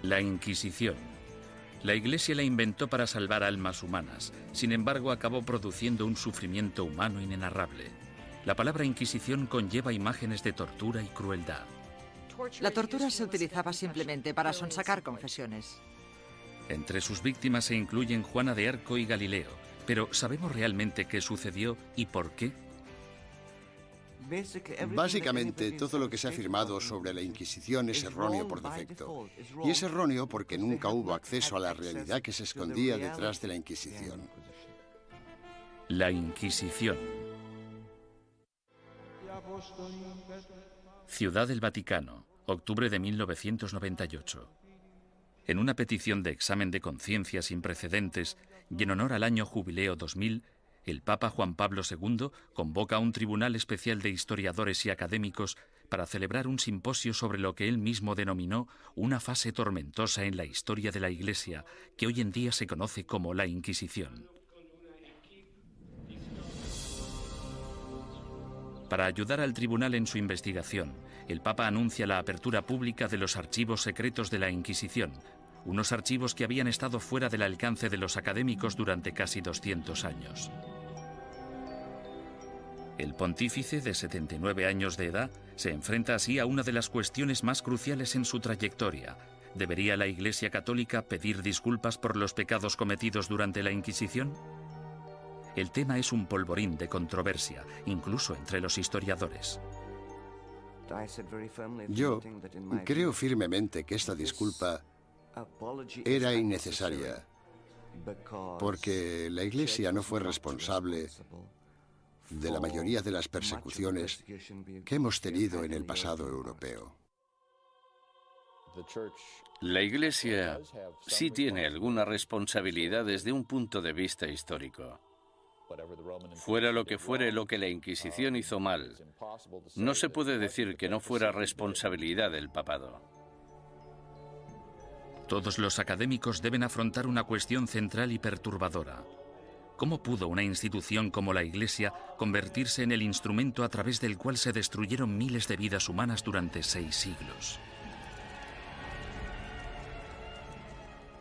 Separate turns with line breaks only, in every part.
La Inquisición. La Iglesia la inventó para salvar almas humanas. Sin embargo, acabó produciendo un sufrimiento humano inenarrable. La palabra Inquisición conlleva imágenes de tortura y crueldad.
La tortura se utilizaba simplemente para sonsacar confesiones.
Entre sus víctimas se incluyen Juana de Arco y Galileo. Pero ¿sabemos realmente qué sucedió y por qué?
Básicamente, todo lo que se ha afirmado sobre la Inquisición es erróneo por defecto. Y es erróneo porque nunca hubo acceso a la realidad que se escondía detrás de la Inquisición.
La Inquisición. Ciudad del Vaticano, octubre de 1998. En una petición de examen de conciencia sin precedentes y en honor al año jubileo 2000, el Papa Juan Pablo II convoca a un tribunal especial de historiadores y académicos para celebrar un simposio sobre lo que él mismo denominó una fase tormentosa en la historia de la Iglesia, que hoy en día se conoce como la Inquisición. Para ayudar al tribunal en su investigación, el Papa anuncia la apertura pública de los archivos secretos de la Inquisición, unos archivos que habían estado fuera del alcance de los académicos durante casi 200 años. El pontífice, de 79 años de edad, se enfrenta así a una de las cuestiones más cruciales en su trayectoria. ¿Debería la Iglesia Católica pedir disculpas por los pecados cometidos durante la Inquisición? El tema es un polvorín de controversia, incluso entre los historiadores.
Yo creo firmemente que esta disculpa era innecesaria, porque la Iglesia no fue responsable de la mayoría de las persecuciones que hemos tenido en el pasado europeo.
La Iglesia sí tiene alguna responsabilidad desde un punto de vista histórico. Fuera lo que fuere lo que la Inquisición hizo mal, no se puede decir que no fuera responsabilidad del papado.
Todos los académicos deben afrontar una cuestión central y perturbadora. ¿Cómo pudo una institución como la Iglesia convertirse en el instrumento a través del cual se destruyeron miles de vidas humanas durante 6 siglos?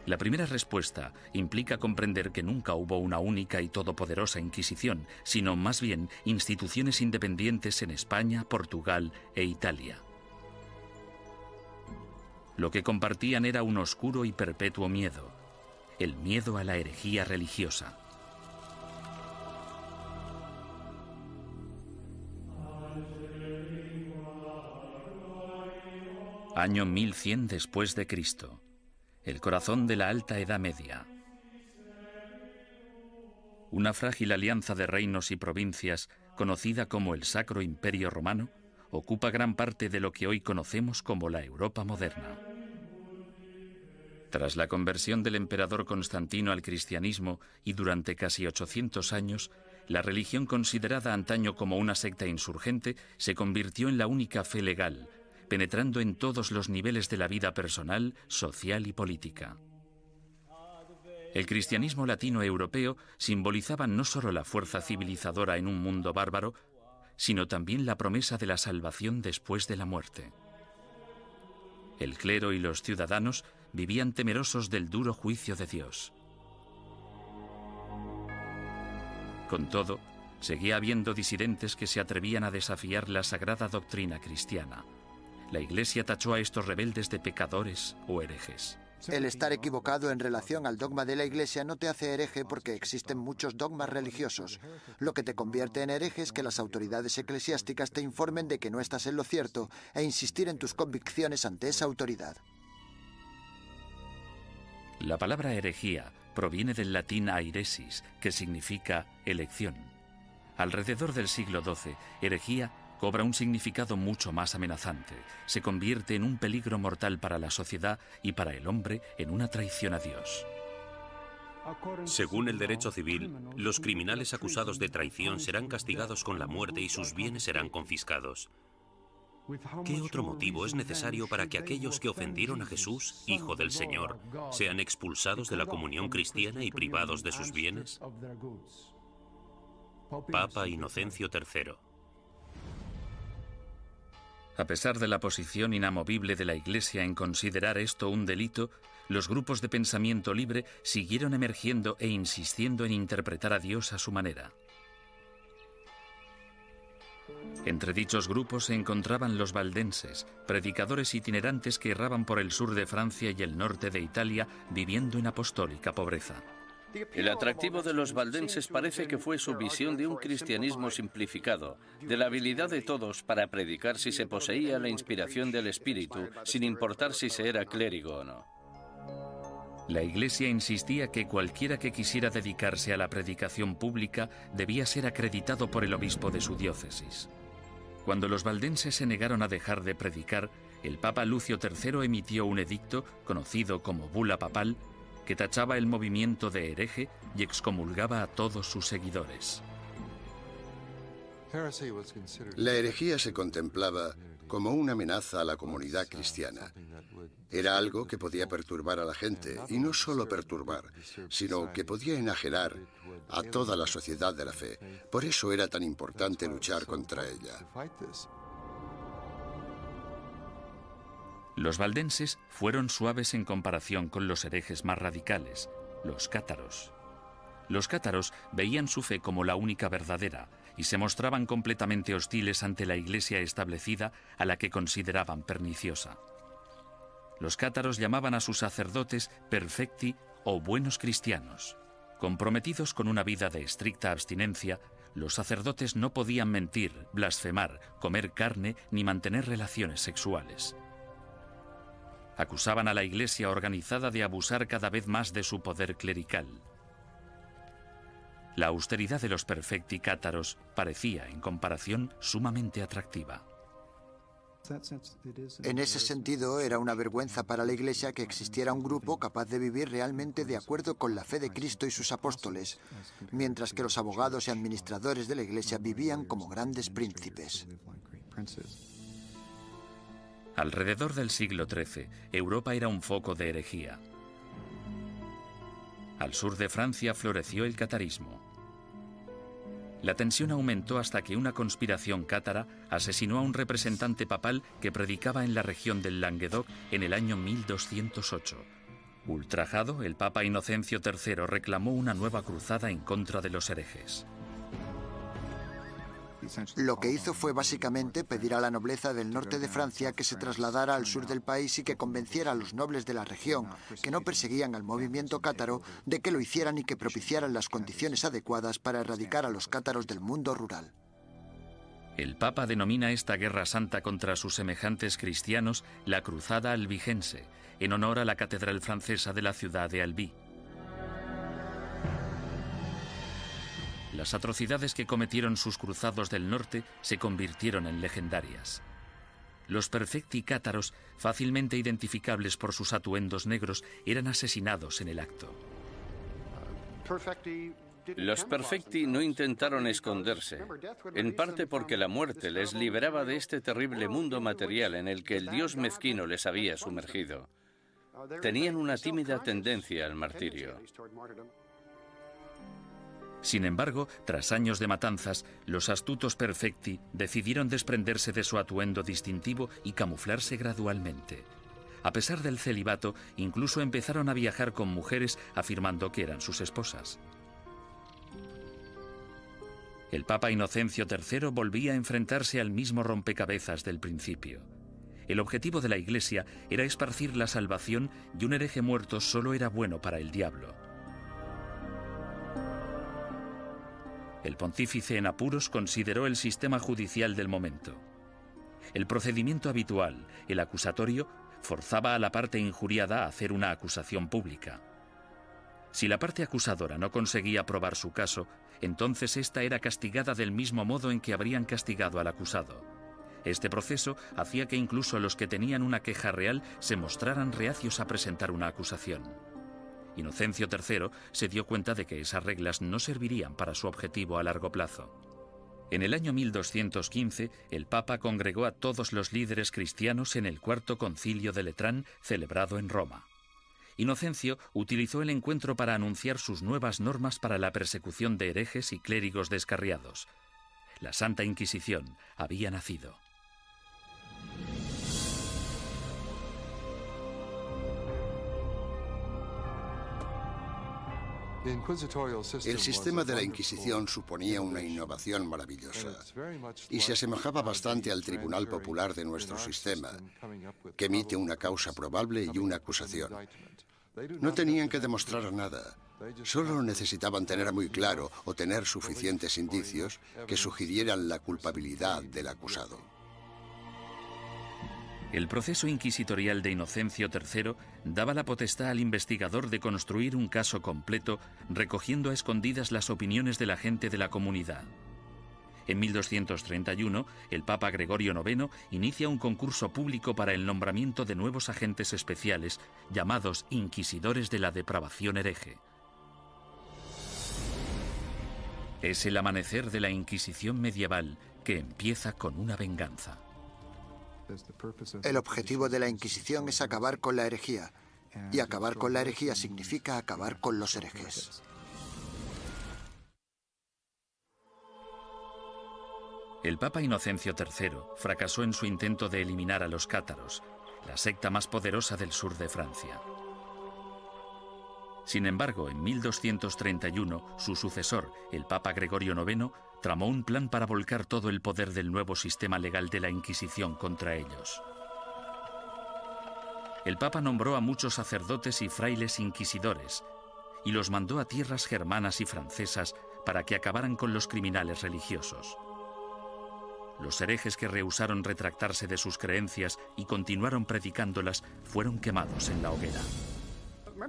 La primera respuesta implica comprender que nunca hubo una única y todopoderosa Inquisición, sino más bien instituciones independientes en España, Portugal e Italia. Lo que compartían era un oscuro y perpetuo miedo, el miedo a la herejía religiosa. Año 1100 después de Cristo. El corazón de la Alta Edad Media. Una frágil alianza de reinos y provincias, conocida como el Sacro Imperio Romano, ocupa gran parte de lo que hoy conocemos como la Europa moderna. Tras la conversión del emperador Constantino al cristianismo y durante casi 800 años, la religión considerada antaño como una secta insurgente se convirtió en la única fe legal, penetrando en todos los niveles de la vida personal, social y política. El cristianismo latino-europeo simbolizaba no solo la fuerza civilizadora en un mundo bárbaro, sino también la promesa de la salvación después de la muerte. El clero y los ciudadanos vivían temerosos del duro juicio de Dios. Con todo, seguía habiendo disidentes que se atrevían a desafiar la sagrada doctrina cristiana. La Iglesia tachó a estos rebeldes de pecadores o herejes.
El estar equivocado en relación al dogma de la Iglesia no te hace hereje porque existen muchos dogmas religiosos. Lo que te convierte en hereje es que las autoridades eclesiásticas te informen de que no estás en lo cierto e insistir en tus convicciones ante esa autoridad.
La palabra herejía proviene del latín airesis, que significa elección. Alrededor del siglo XII, herejía cobra un significado mucho más amenazante. Se convierte en un peligro mortal para la sociedad y para el hombre en una traición a Dios.
Según el derecho civil, los criminales acusados de traición serán castigados con la muerte y sus bienes serán confiscados. ¿Qué otro motivo es necesario para que aquellos que ofendieron a Jesús, Hijo del Señor, sean expulsados de la comunión cristiana y privados de sus bienes? Papa Inocencio III.
A pesar de la posición inamovible de la Iglesia en considerar esto un delito, los grupos de pensamiento libre siguieron emergiendo e insistiendo en interpretar a Dios a su manera. Entre dichos grupos se encontraban los valdenses, predicadores itinerantes que erraban por el sur de Francia y el norte de Italia, viviendo en apostólica pobreza.
El atractivo de los valdenses parece que fue su visión de un cristianismo simplificado, de la habilidad de todos para predicar si se poseía la inspiración del Espíritu, sin importar si se era clérigo o no.
La Iglesia insistía que cualquiera que quisiera dedicarse a la predicación pública debía ser acreditado por el obispo de su diócesis. Cuando los valdenses se negaron a dejar de predicar, el Papa Lucio III emitió un edicto, conocido como Bula Papal, que tachaba el movimiento de hereje y excomulgaba a todos sus seguidores.
La herejía se contemplaba como una amenaza a la comunidad cristiana. Era algo que podía perturbar a la gente, y no solo perturbar, sino que podía enajenar a toda la sociedad de la fe. Por eso era tan importante luchar contra ella.
Los valdenses fueron suaves en comparación con los herejes más radicales, los cátaros. Los cátaros veían su fe como la única verdadera y se mostraban completamente hostiles ante la Iglesia establecida, a la que consideraban perniciosa. Los cátaros llamaban a sus sacerdotes perfecti o buenos cristianos. Comprometidos con una vida de estricta abstinencia, los sacerdotes no podían mentir, blasfemar, comer carne ni mantener relaciones sexuales. Acusaban a la Iglesia organizada de abusar cada vez más de su poder clerical. La austeridad de los perfecti cátaros parecía, en comparación, sumamente atractiva.
En ese sentido, era una vergüenza para la Iglesia que existiera un grupo capaz de vivir realmente de acuerdo con la fe de Cristo y sus apóstoles, mientras que los abogados y administradores de la Iglesia vivían como grandes príncipes.
Alrededor del siglo XIII, Europa era un foco de herejía. Al sur de Francia floreció el catarismo. La tensión aumentó hasta que una conspiración cátara asesinó a un representante papal que predicaba en la región del Languedoc en el año 1208. Ultrajado, el Papa Inocencio III reclamó una nueva cruzada en contra de los herejes.
Lo que hizo fue básicamente pedir a la nobleza del norte de Francia que se trasladara al sur del país y que convenciera a los nobles de la región, que no perseguían al movimiento cátaro, de que lo hicieran y que propiciaran las condiciones adecuadas para erradicar a los cátaros del mundo rural.
El Papa denomina esta guerra santa contra sus semejantes cristianos la Cruzada Albigense, en honor a la catedral francesa de la ciudad de Albi. Las atrocidades que cometieron sus cruzados del norte se convirtieron en legendarias. Los perfecti cátaros, fácilmente identificables por sus atuendos negros, eran asesinados en el acto.
Los perfecti no intentaron esconderse, en parte porque la muerte les liberaba de este terrible mundo material en el que el dios mezquino les había sumergido. Tenían una tímida tendencia al martirio.
Sin embargo, tras años de matanzas, los astutos perfecti decidieron desprenderse de su atuendo distintivo y camuflarse gradualmente. A pesar del celibato, incluso empezaron a viajar con mujeres afirmando que eran sus esposas. El Papa Inocencio III volvía a enfrentarse al mismo rompecabezas del principio. El objetivo de la Iglesia era esparcir la salvación y un hereje muerto solo era bueno para el diablo. El pontífice en apuros consideró el sistema judicial del momento. El procedimiento habitual, el acusatorio, forzaba a la parte injuriada a hacer una acusación pública. Si la parte acusadora no conseguía probar su caso, entonces ésta era castigada del mismo modo en que habrían castigado al acusado. Este proceso hacía que incluso los que tenían una queja real se mostraran reacios a presentar una acusación. Inocencio III se dio cuenta de que esas reglas no servirían para su objetivo a largo plazo. En el año 1215, el Papa congregó a todos los líderes cristianos en el Cuarto Concilio de Letrán, celebrado en Roma. Inocencio utilizó el encuentro para anunciar sus nuevas normas para la persecución de herejes y clérigos descarriados. La Santa Inquisición había nacido.
El sistema de la Inquisición suponía una innovación maravillosa y se asemejaba bastante al Tribunal Popular de nuestro sistema, que emite una causa probable y una acusación. No tenían que demostrar nada, solo necesitaban tener muy claro o tener suficientes indicios que sugirieran la culpabilidad del acusado.
El proceso inquisitorial de Inocencio III daba la potestad al investigador de construir un caso completo, recogiendo a escondidas las opiniones de la gente de la comunidad. En 1231, el Papa Gregorio IX inicia un concurso público para el nombramiento de nuevos agentes especiales, llamados inquisidores de la depravación hereje. Es el amanecer de la Inquisición medieval, que empieza con una venganza.
El objetivo de la Inquisición es acabar con la herejía, y acabar con la herejía significa acabar con los herejes.
El Papa Inocencio III fracasó en su intento de eliminar a los cátaros, la secta más poderosa del sur de Francia. Sin embargo, en 1231, su sucesor, el Papa Gregorio IX, tramó un plan para volcar todo el poder del nuevo sistema legal de la Inquisición contra ellos. El Papa nombró a muchos sacerdotes y frailes inquisidores y los mandó a tierras germanas y francesas para que acabaran con los criminales religiosos. Los herejes que rehusaron retractarse de sus creencias y continuaron predicándolas fueron quemados en la hoguera.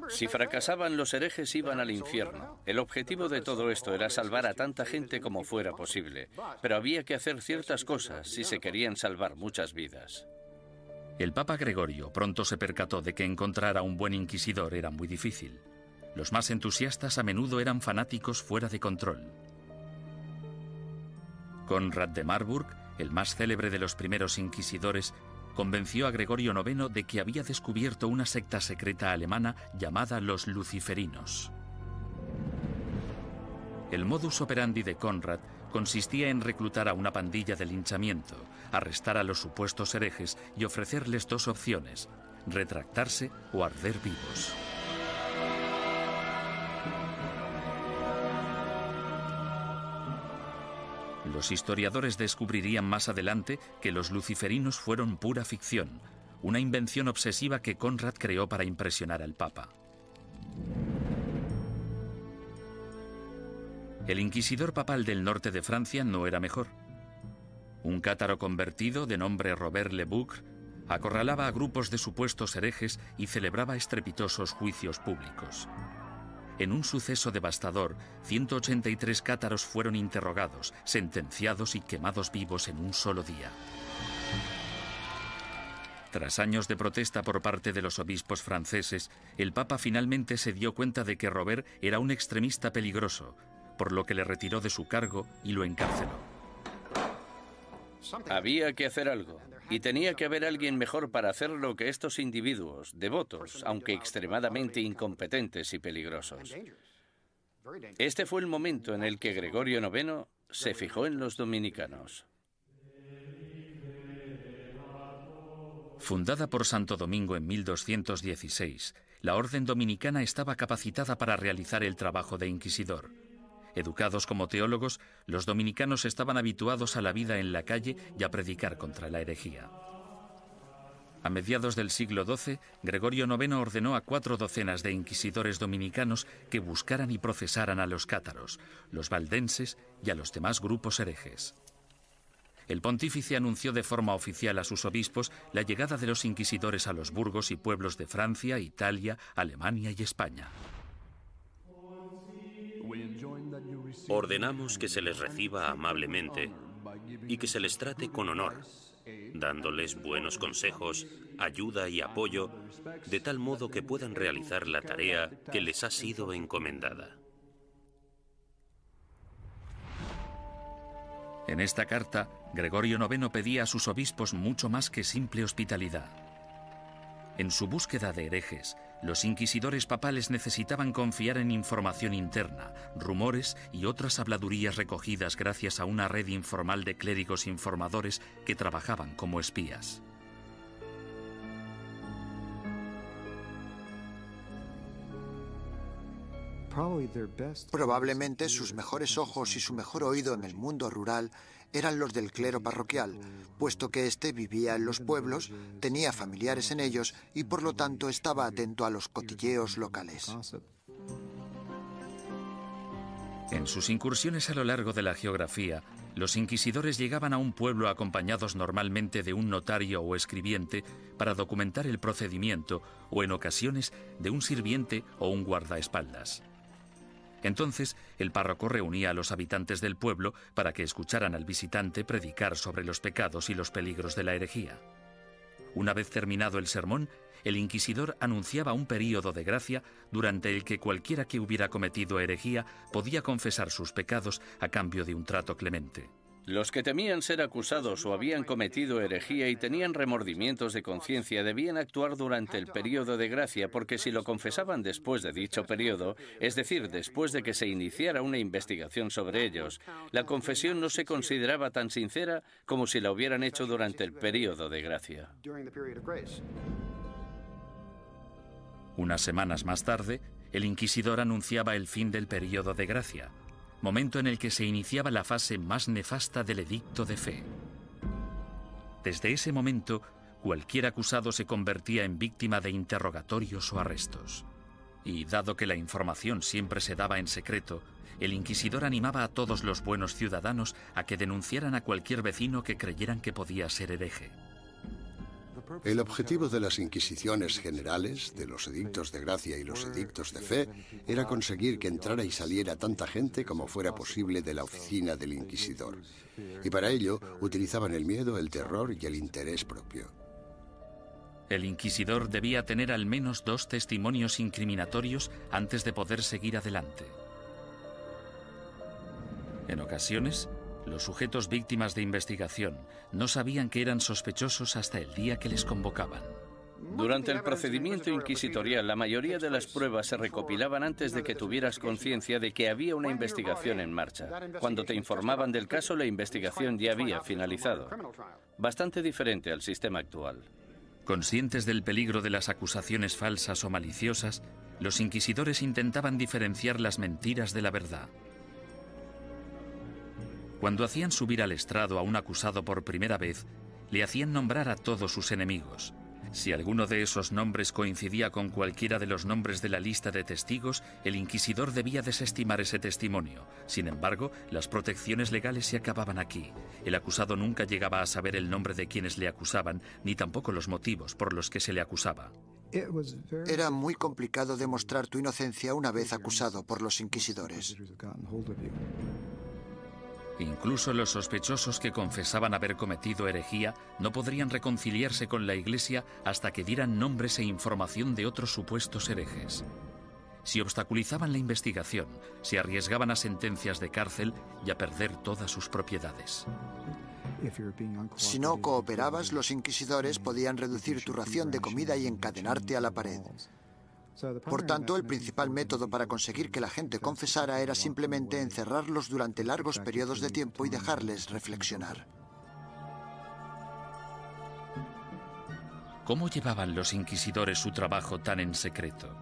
Si fracasaban, los herejes iban al infierno. El objetivo de todo esto era salvar a tanta gente como fuera posible, pero había que hacer ciertas cosas si se querían salvar muchas vidas.
El Papa Gregorio pronto se percató de que encontrar a un buen inquisidor era muy difícil. Los más entusiastas a menudo eran fanáticos fuera de control. Conrad de Marburg, el más célebre de los primeros inquisidores, convenció a Gregorio IX de que había descubierto una secta secreta alemana llamada los luciferinos. El modus operandi de Conrad consistía en reclutar a una pandilla de linchamiento, arrestar a los supuestos herejes y ofrecerles dos opciones: retractarse o arder vivos. Los historiadores descubrirían más adelante que los luciferinos fueron pura ficción, una invención obsesiva que Conrad creó para impresionar al Papa. El inquisidor papal del norte de Francia no era mejor. Un cátaro convertido de nombre Robert Le Boucq acorralaba a grupos de supuestos herejes y celebraba estrepitosos juicios públicos. En un suceso devastador, 183 cátaros fueron interrogados, sentenciados y quemados vivos en un solo día. Tras años de protesta por parte de los obispos franceses, el Papa finalmente se dio cuenta de que Robert era un extremista peligroso, por lo que le retiró de su cargo y lo encarceló.
Había que hacer algo, y tenía que haber alguien mejor para hacerlo que estos individuos, devotos, aunque extremadamente incompetentes y peligrosos. Este fue el momento en el que Gregorio IX se fijó en los dominicanos.
Fundada por Santo Domingo en 1216, la orden dominicana estaba capacitada para realizar el trabajo de inquisidor. Educados como teólogos, los dominicanos estaban habituados a la vida en la calle y a predicar contra la herejía. A mediados del siglo XII, Gregorio IX ordenó a 4 docenas de inquisidores dominicanos que buscaran y procesaran a los cátaros, los valdenses y a los demás grupos herejes. El pontífice anunció de forma oficial a sus obispos la llegada de los inquisidores a los burgos y pueblos de Francia, Italia, Alemania y España.
Ordenamos que se les reciba amablemente y que se les trate con honor, dándoles buenos consejos, ayuda y apoyo, de tal modo que puedan realizar la tarea que les ha sido encomendada.
En esta carta, Gregorio IX pedía a sus obispos mucho más que simple hospitalidad. En su búsqueda de herejes, los inquisidores papales necesitaban confiar en información interna, rumores y otras habladurías recogidas gracias a una red informal de clérigos informadores que trabajaban como espías.
Probablemente sus mejores ojos y su mejor oído en el mundo rural eran los del clero parroquial, puesto que éste vivía en los pueblos, tenía familiares en ellos y por lo tanto estaba atento a los cotilleos locales.
En sus incursiones a lo largo de la geografía, los inquisidores llegaban a un pueblo acompañados normalmente de un notario o escribiente para documentar el procedimiento o, en ocasiones, de un sirviente o un guardaespaldas. Entonces, el párroco reunía a los habitantes del pueblo para que escucharan al visitante predicar sobre los pecados y los peligros de la herejía. Una vez terminado el sermón, el inquisidor anunciaba un período de gracia durante el que cualquiera que hubiera cometido herejía podía confesar sus pecados a cambio de un trato clemente.
Los que temían ser acusados o habían cometido herejía y tenían remordimientos de conciencia debían actuar durante el período de gracia, porque si lo confesaban después de dicho período, es decir, después de que se iniciara una investigación sobre ellos, la confesión no se consideraba tan sincera como si la hubieran hecho durante el período de gracia.
Unas semanas más tarde, el inquisidor anunciaba el fin del período de gracia, momento en el que se iniciaba la fase más nefasta del edicto de fe. Desde ese momento, cualquier acusado se convertía en víctima de interrogatorios o arrestos. Y dado que la información siempre se daba en secreto, el inquisidor animaba a todos los buenos ciudadanos a que denunciaran a cualquier vecino que creyeran que podía ser hereje.
El objetivo de las inquisiciones generales, de los edictos de gracia y los edictos de fe, era conseguir que entrara y saliera tanta gente como fuera posible de la oficina del inquisidor. Y para ello utilizaban el miedo, el terror y el interés propio.
El inquisidor debía tener al menos 2 testimonios incriminatorios antes de poder seguir adelante. En ocasiones, los sujetos víctimas de investigación no sabían que eran sospechosos hasta el día que les convocaban.
Durante el procedimiento inquisitorial, la mayoría de las pruebas se recopilaban antes de que tuvieras conciencia de que había una investigación en marcha. Cuando te informaban del caso, la investigación ya había finalizado. Bastante diferente al sistema actual.
Conscientes del peligro de las acusaciones falsas o maliciosas, los inquisidores intentaban diferenciar las mentiras de la verdad. Cuando hacían subir al estrado a un acusado por primera vez, le hacían nombrar a todos sus enemigos. Si alguno de esos nombres coincidía con cualquiera de los nombres de la lista de testigos, el inquisidor debía desestimar ese testimonio. Sin embargo, las protecciones legales se acababan aquí. El acusado nunca llegaba a saber el nombre de quienes le acusaban, ni tampoco los motivos por los que se le acusaba.
Era muy complicado demostrar tu inocencia una vez acusado por los inquisidores.
Incluso los sospechosos que confesaban haber cometido herejía no podrían reconciliarse con la Iglesia hasta que dieran nombres e información de otros supuestos herejes. Si obstaculizaban la investigación, se arriesgaban a sentencias de cárcel y a perder todas sus propiedades.
Si no cooperabas, los inquisidores podían reducir tu ración de comida y encadenarte a la pared. Por tanto, el principal método para conseguir que la gente confesara era simplemente encerrarlos durante largos periodos de tiempo y dejarles reflexionar.
¿Cómo llevaban los inquisidores su trabajo tan en secreto?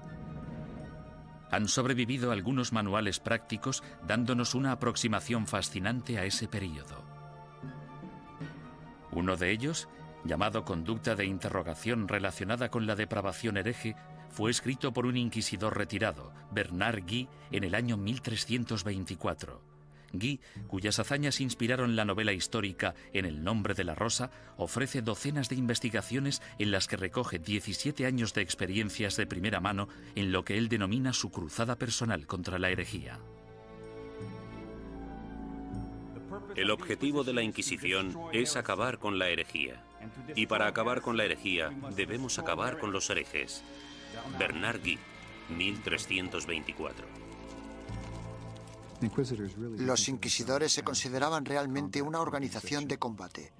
Han sobrevivido algunos manuales prácticos dándonos una aproximación fascinante a ese período. Uno de ellos, llamado Conducta de interrogación relacionada con la depravación hereje, fue escrito por un inquisidor retirado, Bernard Guy, en el año 1324. Guy, cuyas hazañas inspiraron la novela histórica En el nombre de la rosa, ofrece docenas de investigaciones en las que recoge 17 años de experiencias de primera mano en lo que él denomina su cruzada personal contra la herejía.
El objetivo de la Inquisición es acabar con la herejía. Y para acabar con la herejía, debemos acabar con los herejes. Bernard Guy, 1324.
Los inquisidores se consideraban realmente una organización de combate.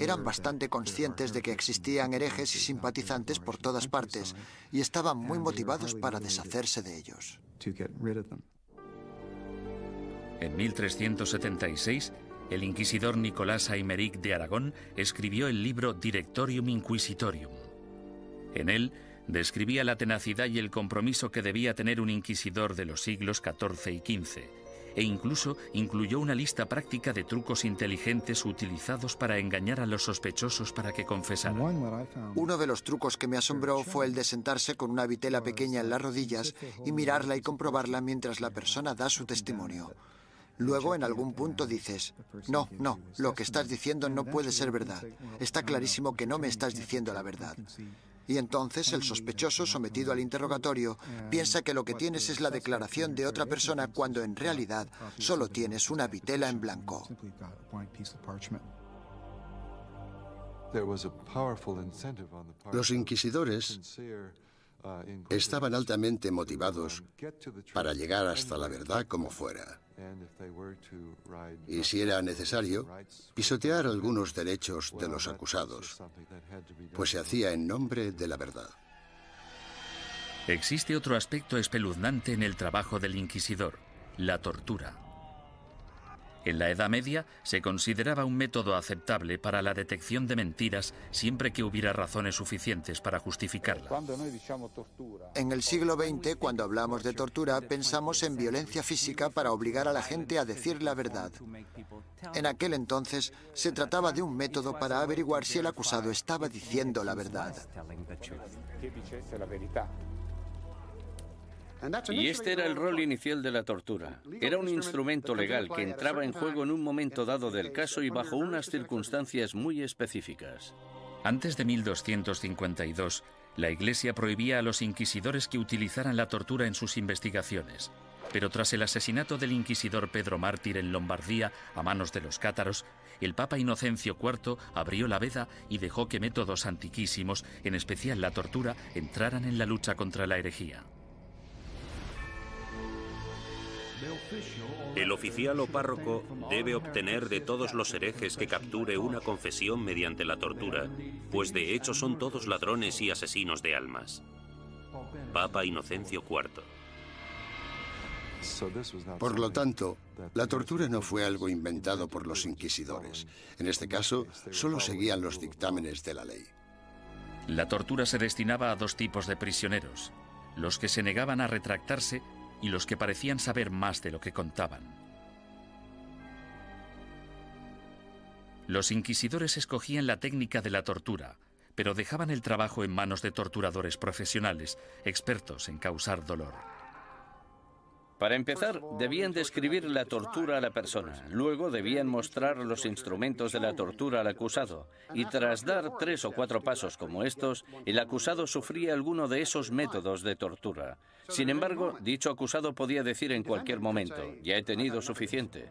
Eran bastante conscientes de que existían herejes y simpatizantes por todas partes y estaban muy motivados para deshacerse de ellos.
En 1376, el inquisidor Nicolás Aymeric de Aragón escribió el libro Directorium Inquisitorium. En él describía la tenacidad y el compromiso que debía tener un inquisidor de los siglos XIV y XV, e incluso incluyó una lista práctica de trucos inteligentes utilizados para engañar a los sospechosos para que confesaran.
Uno de los trucos que me asombró fue el de sentarse con una vitela pequeña en las rodillas y mirarla y comprobarla mientras la persona da su testimonio. Luego, en algún punto dices, no, lo que estás diciendo no puede ser verdad. Está clarísimo que no me estás diciendo la verdad. Y entonces el sospechoso, sometido al interrogatorio, piensa que lo que tienes es la declaración de otra persona cuando en realidad solo tienes una vitela en blanco.
Los inquisidores estaban altamente motivados para llegar hasta la verdad como fuera. Y si era necesario, pisotear algunos derechos de los acusados, pues se hacía en nombre de la verdad.
Existe otro aspecto espeluznante en el trabajo del inquisidor: la tortura. En la Edad Media se consideraba un método aceptable para la detección de mentiras siempre que hubiera razones suficientes para justificarla.
En el siglo XX, cuando hablamos de tortura, pensamos en violencia física para obligar a la gente a decir la verdad. En aquel entonces, se trataba de un método para averiguar si el acusado estaba diciendo la verdad.
Y este era el rol inicial de la tortura. Era un instrumento legal que entraba en juego en un momento dado del caso y bajo unas circunstancias muy específicas.
Antes de 1252, la Iglesia prohibía a los inquisidores que utilizaran la tortura en sus investigaciones. Pero tras el asesinato del inquisidor Pedro Mártir en Lombardía a manos de los cátaros, el Papa Inocencio IV abrió la veda y dejó que métodos antiquísimos, en especial la tortura, entraran en la lucha contra la herejía.
El oficial o párroco debe obtener de todos los herejes que capture una confesión mediante la tortura, pues de hecho son todos ladrones y asesinos de almas. Papa Inocencio IV.
Por lo tanto, la tortura no fue algo inventado por los inquisidores. En este caso, solo seguían los dictámenes de la ley.
La tortura se destinaba a dos tipos de prisioneros: los que se negaban a retractarse y los que parecían saber más de lo que contaban. Los inquisidores escogían la técnica de la tortura, pero dejaban el trabajo en manos de torturadores profesionales, expertos en causar dolor.
Para empezar, debían describir la tortura a la persona. Luego debían mostrar los instrumentos de la tortura al acusado. Y tras dar 3 o 4 pasos como estos, el acusado sufría alguno de esos métodos de tortura. Sin embargo, dicho acusado podía decir en cualquier momento: ya he tenido suficiente.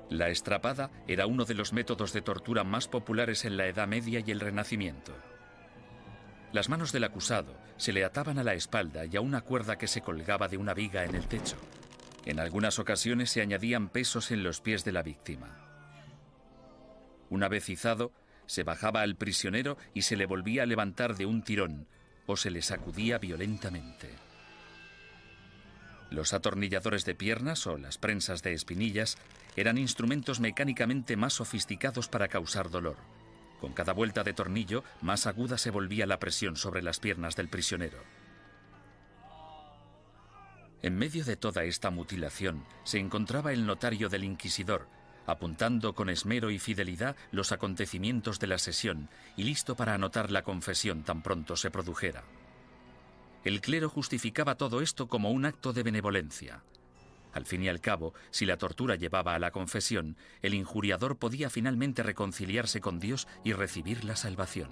La estrapada era uno de los métodos de tortura más populares en la Edad Media y el Renacimiento. Las manos del acusado se le ataban a la espalda y a una cuerda que se colgaba de una viga en el techo. En algunas ocasiones se añadían pesos en los pies de la víctima. Una vez izado, se bajaba al prisionero y se le volvía a levantar de un tirón o se le sacudía violentamente. Los atornilladores de piernas o las prensas de espinillas eran instrumentos mecánicamente más sofisticados para causar dolor. Con cada vuelta de tornillo, más aguda se volvía la presión sobre las piernas del prisionero. En medio de toda esta mutilación se encontraba el notario del inquisidor, apuntando con esmero y fidelidad los acontecimientos de la sesión y listo para anotar la confesión tan pronto se produjera. El clero justificaba todo esto como un acto de benevolencia. Al fin y al cabo, si la tortura llevaba a la confesión, el injuriador podía finalmente reconciliarse con Dios y recibir la salvación.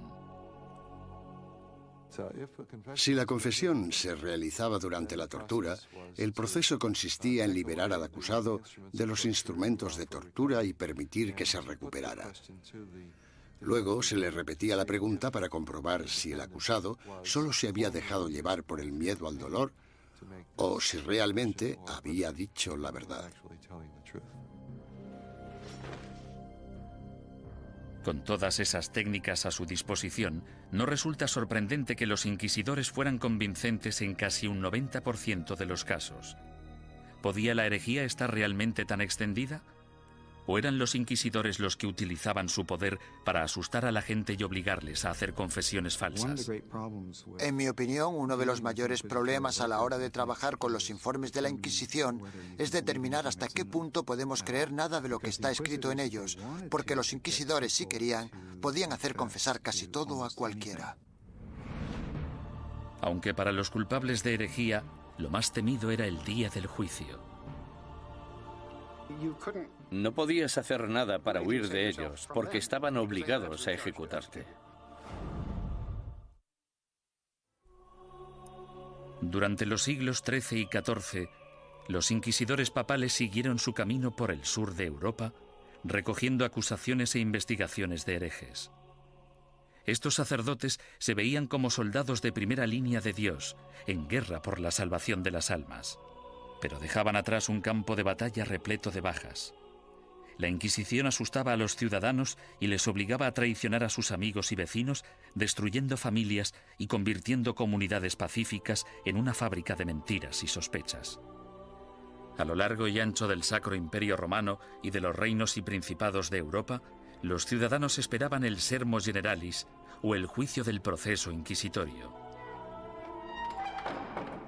Si la confesión se realizaba durante la tortura, el proceso consistía en liberar al acusado de los instrumentos de tortura y permitir que se recuperara. Luego se le repetía la pregunta para comprobar si el acusado solo se había dejado llevar por el miedo al dolor o si realmente había dicho la verdad.
Con todas esas técnicas a su disposición, no resulta sorprendente que los inquisidores fueran convincentes en casi un 90% de los casos. ¿Podía la herejía estar realmente tan extendida? ¿O eran los inquisidores los que utilizaban su poder para asustar a la gente y obligarles a hacer confesiones falsas?
En mi opinión, uno de los mayores problemas a la hora de trabajar con los informes de la Inquisición es determinar hasta qué punto podemos creer nada de lo que está escrito en ellos, porque los inquisidores, si querían, podían hacer confesar casi todo a cualquiera.
Aunque para los culpables de herejía, lo más temido era el día del juicio.
No podías hacer nada para huir de ellos, porque estaban obligados a ejecutarte.
Durante los siglos XIII y XIV, los inquisidores papales siguieron su camino por el sur de Europa, recogiendo acusaciones e investigaciones de herejes. Estos sacerdotes se veían como soldados de primera línea de Dios, en guerra por la salvación de las almas, pero dejaban atrás un campo de batalla repleto de bajas. La Inquisición asustaba a los ciudadanos y les obligaba a traicionar a sus amigos y vecinos, destruyendo familias y convirtiendo comunidades pacíficas en una fábrica de mentiras y sospechas. A lo largo y ancho del Sacro Imperio Romano y de los reinos y principados de Europa, los ciudadanos esperaban el Sermo Generalis o el juicio del proceso inquisitorio.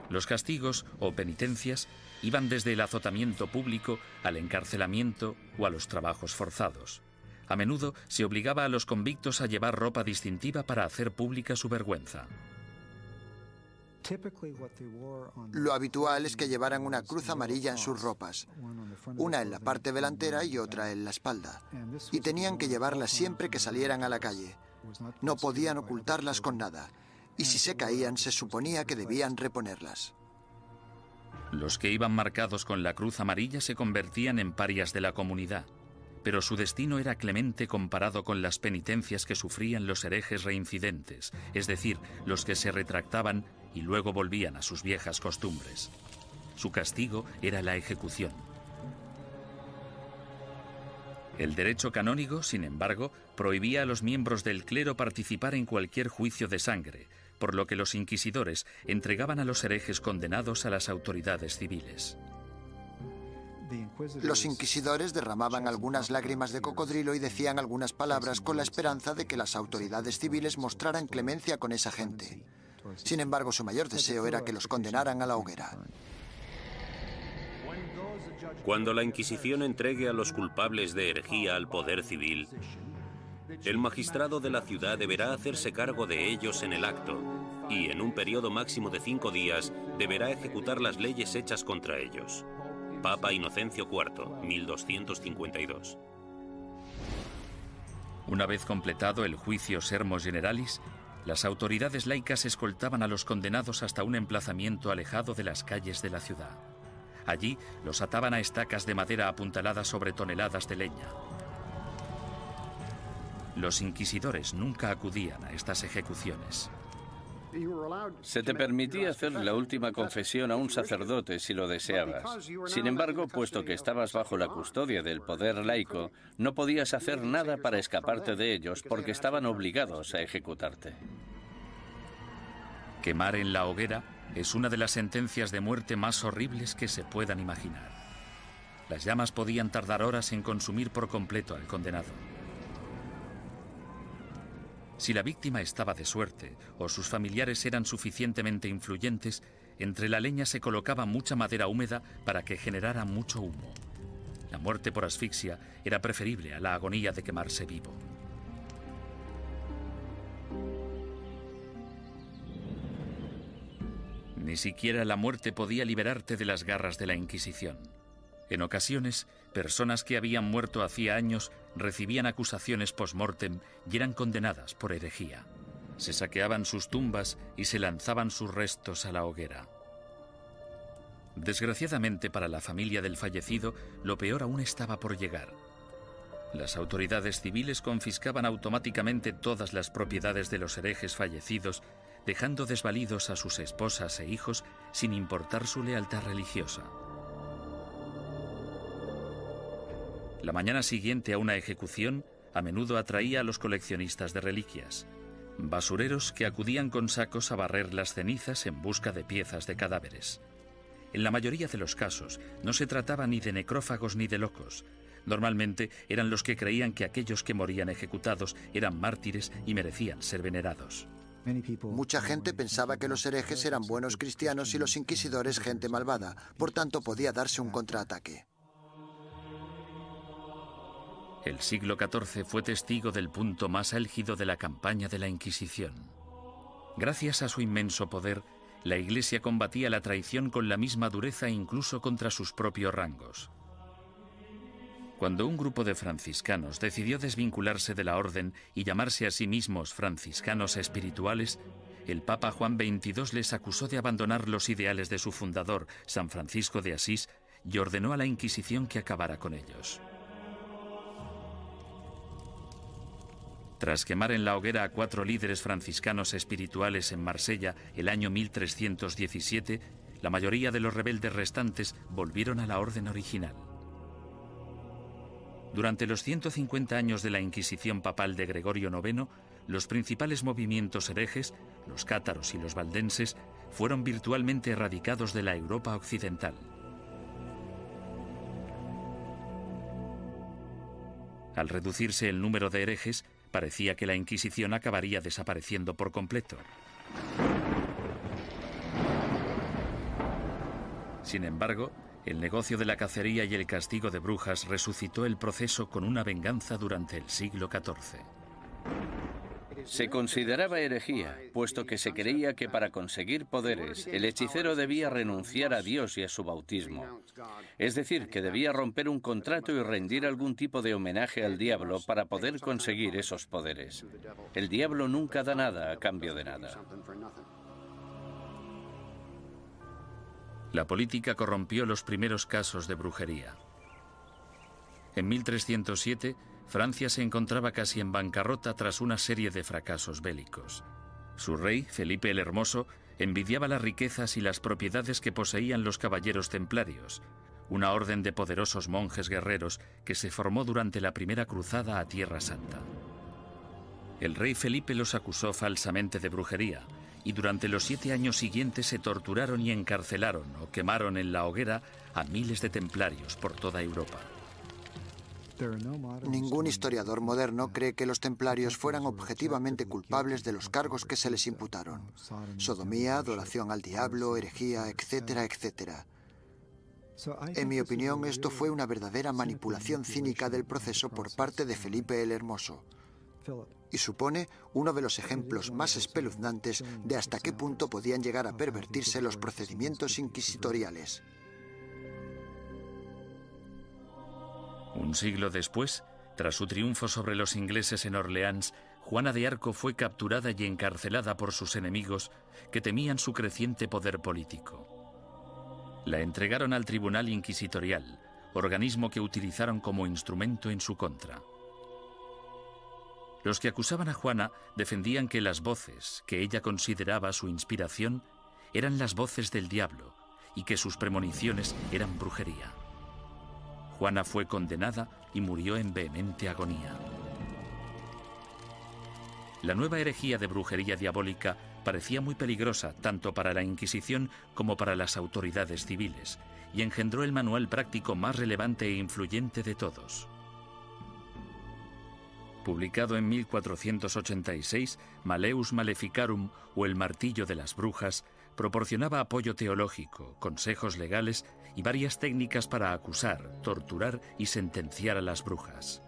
Los castigos o penitencias iban desde el azotamiento público al encarcelamiento o a los trabajos forzados. A menudo se obligaba a los convictos a llevar ropa distintiva para hacer pública su vergüenza.
Lo habitual es que llevaran una cruz amarilla en sus ropas, una en la parte delantera y otra en la espalda, y tenían que llevarlas siempre que salieran a la calle. No podían ocultarlas con nada, y si se caían se suponía que debían reponerlas.
Los que iban marcados con la cruz amarilla se convertían en parias de la comunidad, pero su destino era clemente comparado con las penitencias que sufrían los herejes reincidentes, es decir, los que se retractaban y luego volvían a sus viejas costumbres. Su castigo era la ejecución. El derecho canónico, sin embargo, prohibía a los miembros del clero participar en cualquier juicio de sangre, por lo que los inquisidores entregaban a los herejes condenados a las autoridades civiles.
Los inquisidores derramaban algunas lágrimas de cocodrilo y decían algunas palabras con la esperanza de que las autoridades civiles mostraran clemencia con esa gente. Sin embargo, su mayor deseo era que los condenaran a la hoguera.
Cuando la Inquisición entregue a los culpables de herejía al poder civil, el magistrado de la ciudad deberá hacerse cargo de ellos en el acto y, en un periodo máximo de 5 días, deberá ejecutar las leyes hechas contra ellos. Papa Inocencio IV, 1252.
Una vez completado el juicio Sermo Generalis, las autoridades laicas escoltaban a los condenados hasta un emplazamiento alejado de las calles de la ciudad. Allí los ataban a estacas de madera apuntaladas sobre toneladas de leña. Los inquisidores nunca acudían a estas ejecuciones.
Se te permitía hacer la última confesión a un sacerdote si lo deseabas. Sin embargo, puesto que estabas bajo la custodia del poder laico, no podías hacer nada para escaparte de ellos porque estaban obligados a ejecutarte.
Quemar en la hoguera es una de las sentencias de muerte más horribles que se puedan imaginar. Las llamas podían tardar horas en consumir por completo al condenado. Si la víctima estaba de suerte o sus familiares eran suficientemente influyentes, entre la leña se colocaba mucha madera húmeda para que generara mucho humo. La muerte por asfixia era preferible a la agonía de quemarse vivo. Ni siquiera la muerte podía liberarte de las garras de la Inquisición. En ocasiones, personas que habían muerto hacía años recibían acusaciones post-mortem y eran condenadas por herejía. Se saqueaban sus tumbas y se lanzaban sus restos a la hoguera. Desgraciadamente para la familia del fallecido, lo peor aún estaba por llegar. Las autoridades civiles confiscaban automáticamente todas las propiedades de los herejes fallecidos, dejando desvalidos a sus esposas e hijos sin importar su lealtad religiosa. La mañana siguiente a una ejecución a menudo atraía a los coleccionistas de reliquias, basureros que acudían con sacos a barrer las cenizas en busca de piezas de cadáveres. En la mayoría de los casos no se trataba ni de necrófagos ni de locos. Normalmente eran los que creían que aquellos que morían ejecutados eran mártires y merecían ser venerados.
Mucha gente pensaba que los herejes eran buenos cristianos y los inquisidores gente malvada, por tanto podía darse un contraataque.
El siglo XIV fue testigo del punto más álgido de la campaña de la Inquisición. Gracias a su inmenso poder, la Iglesia combatía la traición con la misma dureza incluso contra sus propios rangos. Cuando un grupo de franciscanos decidió desvincularse de la orden y llamarse a sí mismos franciscanos espirituales, el Papa Juan XXII les acusó de abandonar los ideales de su fundador, San Francisco de Asís, y ordenó a la Inquisición que acabara con ellos. Tras quemar en la hoguera a 4 líderes franciscanos espirituales en Marsella el año 1317, la mayoría de los rebeldes restantes volvieron a la orden original. Durante los 150 años de la Inquisición papal de Gregorio IX, los principales movimientos herejes, los cátaros y los valdenses, fueron virtualmente erradicados de la Europa occidental. Al reducirse el número de herejes, parecía que la Inquisición acabaría desapareciendo por completo. Sin embargo, el negocio de la cacería y el castigo de brujas resucitó el proceso con una venganza durante el siglo XIV.
Se consideraba herejía, puesto que se creía que para conseguir poderes, el hechicero debía renunciar a Dios y a su bautismo. Es decir, que debía romper un contrato y rendir algún tipo de homenaje al diablo para poder conseguir esos poderes. El diablo nunca da nada a cambio de nada.
La política corrompió los primeros casos de brujería. En 1307, Francia se encontraba casi en bancarrota tras una serie de fracasos bélicos. Su rey, Felipe el Hermoso, envidiaba las riquezas y las propiedades que poseían los caballeros templarios, una orden de poderosos monjes guerreros que se formó durante la primera cruzada a Tierra Santa. El rey Felipe los acusó falsamente de brujería, y durante los 7 años siguientes se torturaron y encarcelaron o quemaron en la hoguera a miles de templarios por toda Europa.
Ningún historiador moderno cree que los templarios fueran objetivamente culpables de los cargos que se les imputaron: sodomía, adoración al diablo, herejía, etcétera, etcétera. En mi opinión, esto fue una verdadera manipulación cínica del proceso por parte de Felipe el Hermoso, y supone uno de los ejemplos más espeluznantes de hasta qué punto podían llegar a pervertirse los procedimientos inquisitoriales.
Un siglo después, tras su triunfo sobre los ingleses en Orleans, Juana de Arco fue capturada y encarcelada por sus enemigos, que temían su creciente poder político. La entregaron al Tribunal Inquisitorial, organismo que utilizaron como instrumento en su contra. Los que acusaban a Juana defendían que las voces que ella consideraba su inspiración eran las voces del diablo y que sus premoniciones eran brujería. Juana fue condenada y murió en vehemente agonía. La nueva herejía de brujería diabólica parecía muy peligrosa tanto para la Inquisición como para las autoridades civiles, y engendró el manual práctico más relevante e influyente de todos. Publicado en 1486, Malleus Maleficarum, o el martillo de las brujas, proporcionaba apoyo teológico, consejos legales y varias técnicas para acusar, torturar y sentenciar a las brujas.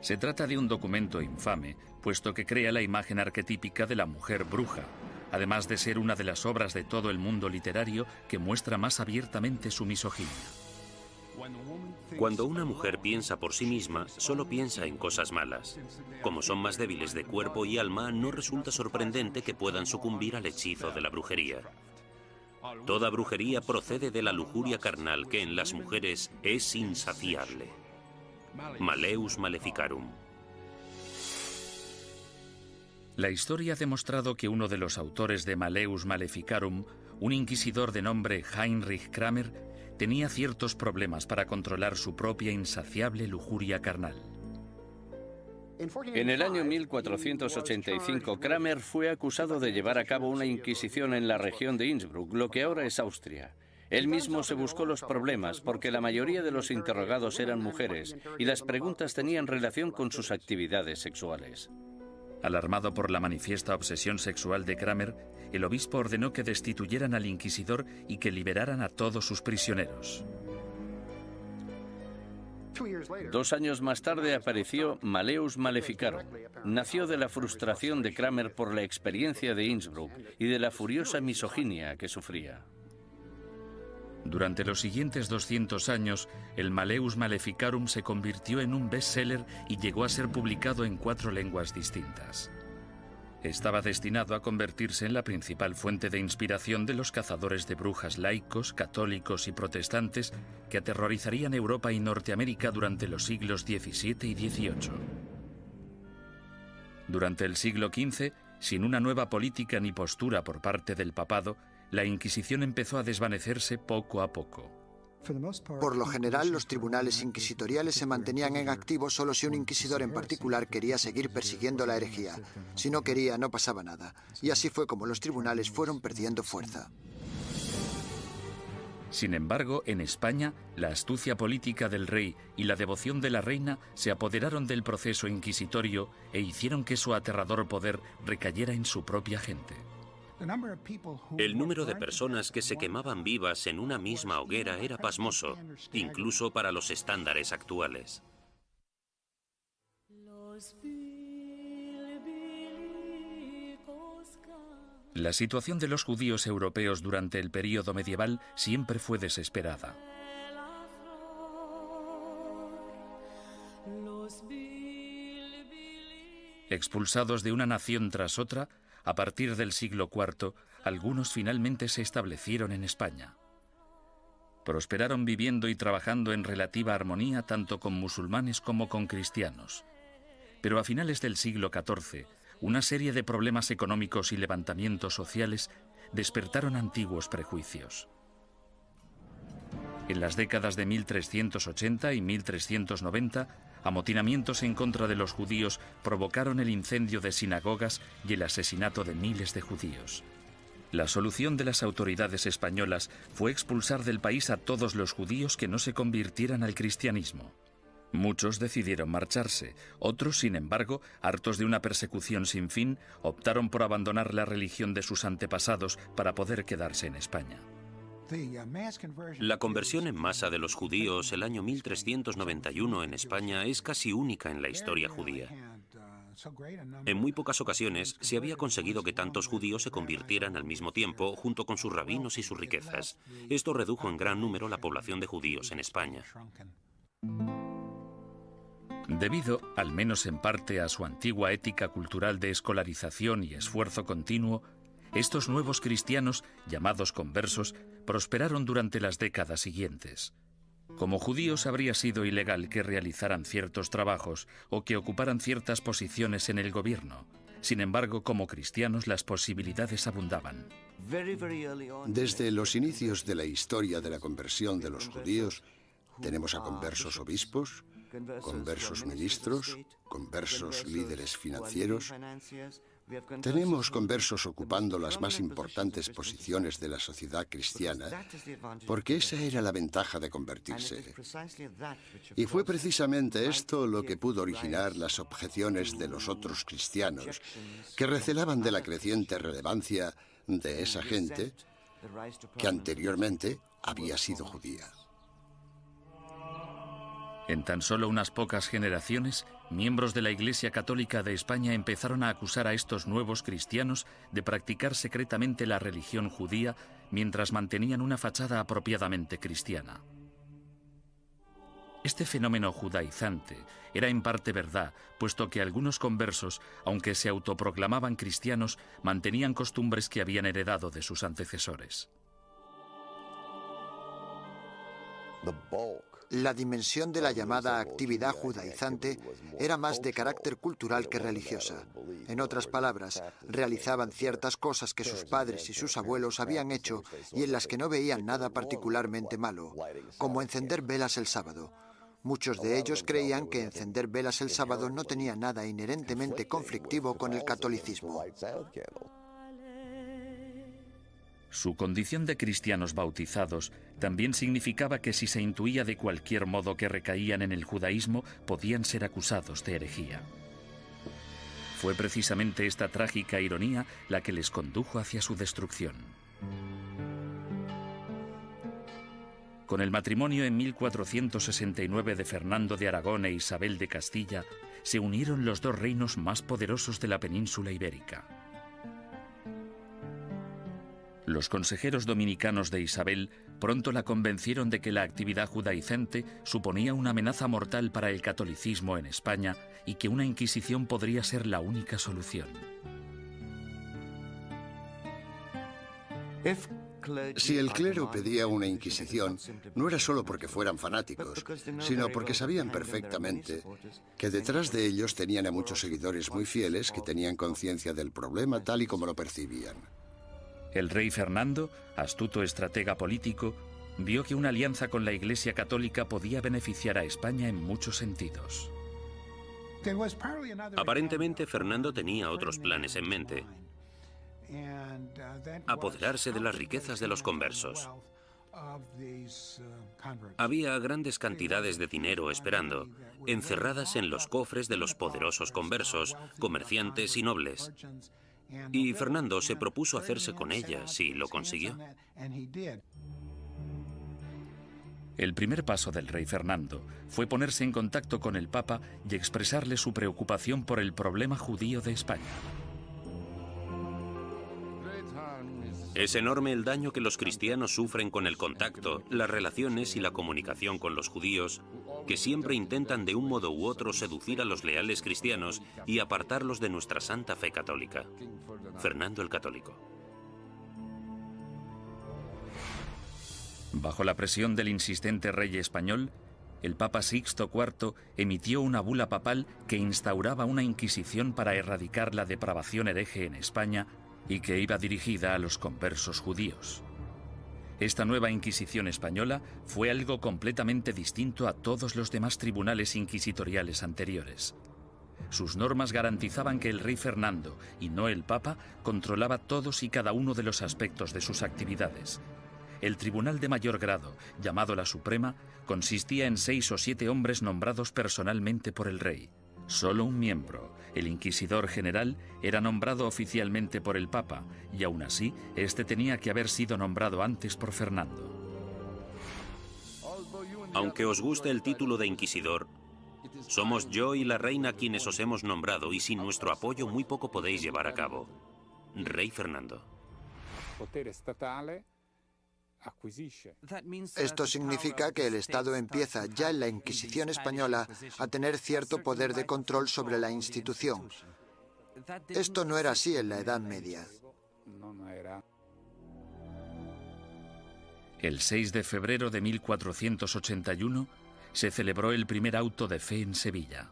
Se trata de un documento infame, puesto que crea la imagen arquetípica de la mujer bruja, además de ser una de las obras de todo el mundo literario que muestra más abiertamente su misoginia.
Cuando una mujer piensa por sí misma, solo piensa en cosas malas. Como son más débiles de cuerpo y alma, no resulta sorprendente que puedan sucumbir al hechizo de la brujería. Toda brujería procede de la lujuria carnal que en las mujeres es insaciable. Malleus Maleficarum.
La historia ha demostrado que uno de los autores de Malleus Maleficarum, un inquisidor de nombre Heinrich Kramer, tenía ciertos problemas para controlar su propia insaciable lujuria carnal.
En el año 1485, Kramer fue acusado de llevar a cabo una inquisición en la región de Innsbruck, lo que ahora es Austria. Él mismo se buscó los problemas porque la mayoría de los interrogados eran mujeres y las preguntas tenían relación con sus actividades sexuales.
Alarmado por la manifiesta obsesión sexual de Kramer, el obispo ordenó que destituyeran al inquisidor y que liberaran a todos sus prisioneros.
2 años más tarde apareció Malleus Maleficarum. Nació de la frustración de Kramer por la experiencia de Innsbruck y de la furiosa misoginia que sufría.
Durante los siguientes 200 años, el Malleus Maleficarum se convirtió en un bestseller y llegó a ser publicado en 4 lenguas distintas. Estaba destinado a convertirse en la principal fuente de inspiración de los cazadores de brujas laicos, católicos y protestantes que aterrorizarían Europa y Norteamérica durante los siglos XVII y XVIII. Durante el siglo XV, sin una nueva política ni postura por parte del papado, la Inquisición empezó a desvanecerse poco a poco.
Por lo general, los tribunales inquisitoriales se mantenían en activo solo si un inquisidor en particular quería seguir persiguiendo la herejía. Si no quería, no pasaba nada. Y así fue como los tribunales fueron perdiendo fuerza.
Sin embargo, en España, la astucia política del rey y la devoción de la reina se apoderaron del proceso inquisitorio e hicieron que su aterrador poder recayera en su propia gente.
El número de personas que se quemaban vivas en una misma hoguera era pasmoso, incluso para los estándares actuales.
La situación de los judíos europeos durante el período medieval siempre fue desesperada. Expulsados de una nación tras otra, a partir del siglo IV, algunos finalmente se establecieron en España. Prosperaron viviendo y trabajando en relativa armonía tanto con musulmanes como con cristianos. Pero a finales del siglo XIV, una serie de problemas económicos y levantamientos sociales despertaron antiguos prejuicios. En las décadas de 1380 y 1390, amotinamientos en contra de los judíos provocaron el incendio de sinagogas y el asesinato de miles de judíos. La solución de las autoridades españolas fue expulsar del país a todos los judíos que no se convirtieran al cristianismo. Muchos decidieron marcharse, otros, sin embargo, hartos de una persecución sin fin, optaron por abandonar la religión de sus antepasados para poder quedarse en España.
La conversión en masa de los judíos el año 1391 en España es casi única en la historia judía. En muy pocas ocasiones se había conseguido que tantos judíos se convirtieran al mismo tiempo junto con sus rabinos y sus riquezas. Esto redujo en gran número la población de judíos en España.
Debido, al menos en parte, a su antigua ética cultural de escolarización y esfuerzo continuo, estos nuevos cristianos, llamados conversos, prosperaron durante las décadas siguientes. Como judíos habría sido ilegal que realizaran ciertos trabajos o que ocuparan ciertas posiciones en el gobierno. Sin embargo, como cristianos las posibilidades abundaban.
Desde los inicios de la historia de la conversión de los judíos, tenemos a conversos obispos, conversos ministros, conversos líderes financieros. Tenemos conversos ocupando las más importantes posiciones de la sociedad cristiana, porque esa era la ventaja de convertirse. Y fue precisamente esto lo que pudo originar las objeciones de los otros cristianos, que recelaban de la creciente relevancia de esa gente que anteriormente había sido judía.
En tan solo unas pocas generaciones, miembros de la Iglesia Católica de España empezaron a acusar a estos nuevos cristianos de practicar secretamente la religión judía mientras mantenían una fachada apropiadamente cristiana. Este fenómeno judaizante era en parte verdad, puesto que algunos conversos, aunque se autoproclamaban cristianos, mantenían costumbres que habían heredado de sus antecesores.
La dimensión de la llamada actividad judaizante era más de carácter cultural que religiosa. En otras palabras, realizaban ciertas cosas que sus padres y sus abuelos habían hecho y en las que no veían nada particularmente malo, como encender velas el sábado. Muchos de ellos creían que encender velas el sábado no tenía nada inherentemente conflictivo con el catolicismo.
Su condición de cristianos bautizados también significaba que si se intuía de cualquier modo que recaían en el judaísmo, podían ser acusados de herejía. Fue precisamente esta trágica ironía la que les condujo hacia su destrucción. Con el matrimonio en 1469 de Fernando de Aragón e Isabel de Castilla, se unieron los dos reinos más poderosos de la península ibérica. Los consejeros dominicanos de Isabel pronto la convencieron de que la actividad judaizante suponía una amenaza mortal para el catolicismo en España y que una Inquisición podría ser la única solución.
Si el clero pedía una Inquisición, no era solo porque fueran fanáticos, sino porque sabían perfectamente que detrás de ellos tenían a muchos seguidores muy fieles que tenían conciencia del problema tal y como lo percibían.
El rey Fernando, astuto estratega político, vio que una alianza con la Iglesia Católica podía beneficiar a España en muchos sentidos.
Aparentemente, Fernando tenía otros planes en mente. Apoderarse de las riquezas de los conversos. Había grandes cantidades de dinero esperando, encerradas en los cofres de los poderosos conversos, comerciantes y nobles. Y Fernando se propuso hacerse con ellas y lo consiguió.
El primer paso del rey Fernando fue ponerse en contacto con el Papa y expresarle su preocupación por el problema judío de España.
Es enorme el daño que los cristianos sufren con el contacto, las relaciones y la comunicación con los judíos, que siempre intentan de un modo u otro seducir a los leales cristianos y apartarlos de nuestra santa fe católica. Fernando el Católico.
Bajo la presión del insistente rey español, el Papa Sixto IV emitió una bula papal que instauraba una inquisición para erradicar la depravación hereje en España y que iba dirigida a los conversos judíos. Esta nueva Inquisición española fue algo completamente distinto a todos los demás tribunales inquisitoriales anteriores. Sus normas garantizaban que el rey Fernando, y no el Papa, controlaba todos y cada uno de los aspectos de sus actividades. El tribunal de mayor grado, llamado la Suprema, consistía en 6 o 7 hombres nombrados personalmente por el rey. Solo un miembro, el inquisidor general, era nombrado oficialmente por el Papa, y aún así, este tenía que haber sido nombrado antes por Fernando.
Aunque os guste el título de inquisidor, somos yo y la reina quienes os hemos nombrado y sin nuestro apoyo muy poco podéis llevar a cabo. Rey Fernando.
Esto significa que el Estado empieza ya en la Inquisición española a tener cierto poder de control sobre la institución. Esto no era así en la Edad Media.
El 6 de febrero de 1481 se celebró el primer auto de fe en Sevilla.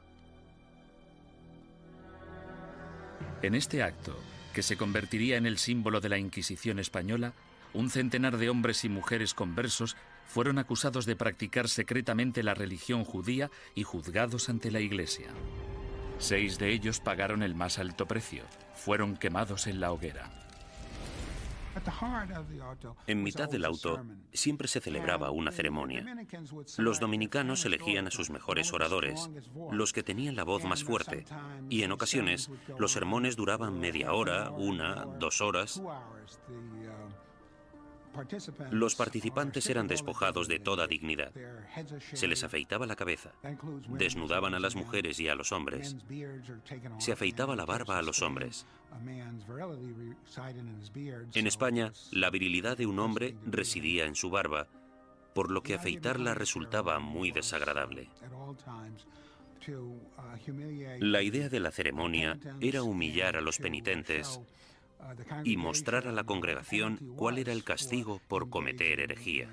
En este acto, que se convertiría en el símbolo de la Inquisición española, un centenar de hombres y mujeres conversos fueron acusados de practicar secretamente la religión judía y juzgados ante la Iglesia. 6 de ellos pagaron el más alto precio. Fueron quemados en la hoguera.
En mitad del auto siempre se celebraba una ceremonia. Los dominicanos elegían a sus mejores oradores, los que tenían la voz más fuerte, y en ocasiones los sermones duraban media hora, 1, 2 horas. Los participantes eran despojados de toda dignidad. Se les afeitaba la cabeza, desnudaban a las mujeres y a los hombres, se afeitaba la barba a los hombres. En España, la virilidad de un hombre residía en su barba, por lo que afeitarla resultaba muy desagradable. La idea de la ceremonia era humillar a los penitentes y mostrar a la congregación cuál era el castigo por cometer herejía.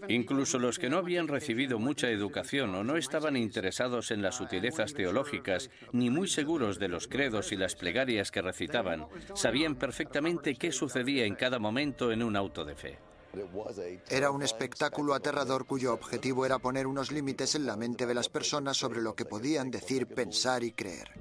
Incluso los que no habían recibido mucha educación o no estaban interesados en las sutilezas teológicas, ni muy seguros de los credos y las plegarias que recitaban, sabían perfectamente qué sucedía en cada momento en un auto de fe.
Era un espectáculo aterrador cuyo objetivo era poner unos límites en la mente de las personas sobre lo que podían decir, pensar y creer.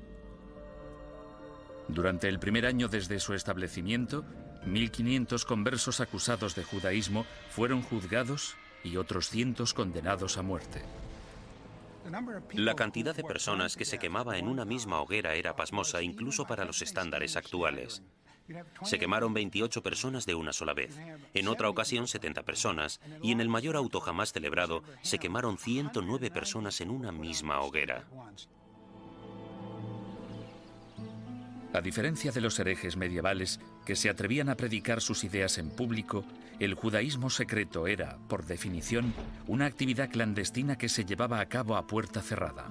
Durante el primer año desde su establecimiento, 1.500 conversos acusados de judaísmo fueron juzgados y otros cientos condenados a muerte.
La cantidad de personas que se quemaba en una misma hoguera era pasmosa incluso para los estándares actuales. Se quemaron 28 personas de una sola vez, en otra ocasión 70 personas, y en el mayor auto jamás celebrado se quemaron 109 personas en una misma hoguera.
A diferencia de los herejes medievales que se atrevían a predicar sus ideas en público, el judaísmo secreto era, por definición, una actividad clandestina que se llevaba a cabo a puerta cerrada.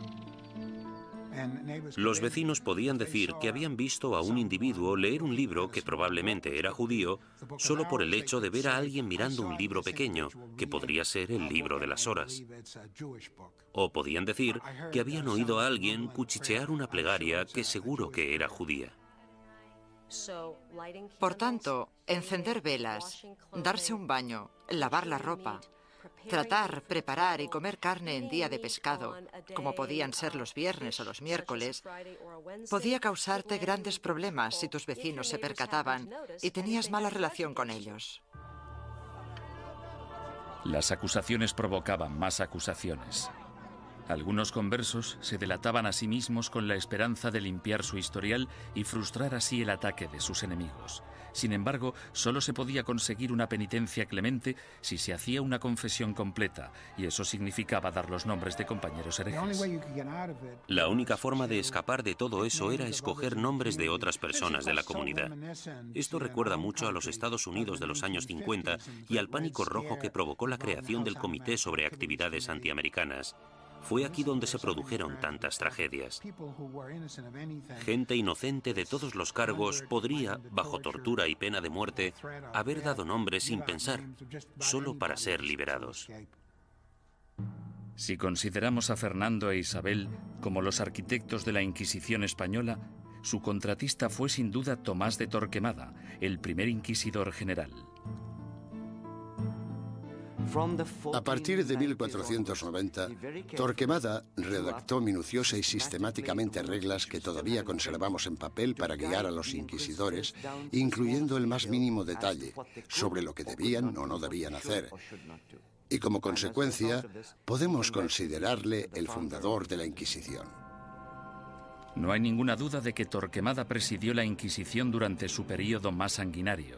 Los vecinos podían decir que habían visto a un individuo leer un libro que probablemente era judío solo por el hecho de ver a alguien mirando un libro pequeño, que podría ser el libro de las horas. O podían decir que habían oído a alguien cuchichear una plegaria que seguro que era judía.
Por tanto, encender velas, darse un baño, lavar la ropa, tratar, preparar y comer carne en día de pescado, como podían ser los viernes o los miércoles, podía causarte grandes problemas si tus vecinos se percataban y tenías mala relación con ellos.
Las acusaciones provocaban más acusaciones. Algunos conversos se delataban a sí mismos con la esperanza de limpiar su historial y frustrar así el ataque de sus enemigos. Sin embargo, solo se podía conseguir una penitencia clemente si se hacía una confesión completa, y eso significaba dar los nombres de compañeros herejes.
La única forma de escapar de todo eso era escoger nombres de otras personas de la comunidad. Esto recuerda mucho a los Estados Unidos de los años 50 y al pánico rojo que provocó la creación del Comité sobre Actividades Antiamericanas. Fue aquí donde se produjeron tantas tragedias. Gente inocente de todos los cargos podría, bajo tortura y pena de muerte, haber dado nombres sin pensar, solo para ser liberados.
Si consideramos a Fernando e Isabel como los arquitectos de la Inquisición española, su contratista fue sin duda Tomás de Torquemada, el primer inquisidor general.
A partir de 1490, Torquemada redactó minuciosa y sistemáticamente reglas que todavía conservamos en papel para guiar a los inquisidores, incluyendo el más mínimo detalle sobre lo que debían o no debían hacer. Y como consecuencia, podemos considerarle el fundador de la Inquisición.
No hay ninguna duda de que Torquemada presidió la Inquisición durante su período más sanguinario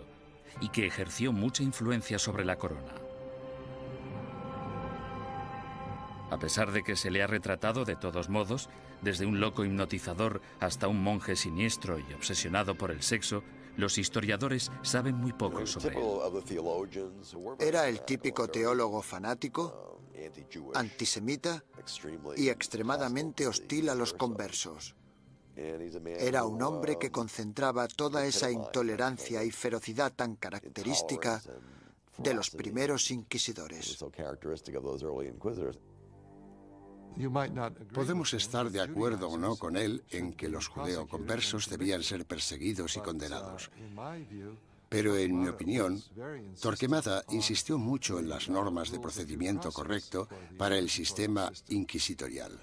y que ejerció mucha influencia sobre la corona. A pesar de que se le ha retratado de todos modos, desde un loco hipnotizador hasta un monje siniestro y obsesionado por el sexo, los historiadores saben muy poco sobre él.
Era el típico teólogo fanático, antisemita y extremadamente hostil a los conversos. Era un hombre que concentraba toda esa intolerancia y ferocidad tan característica de los primeros inquisidores.
Podemos estar de acuerdo o no con él en que los judeoconversos debían ser perseguidos y condenados. Pero en mi opinión, Torquemada insistió mucho en las normas de procedimiento correcto para el sistema inquisitorial.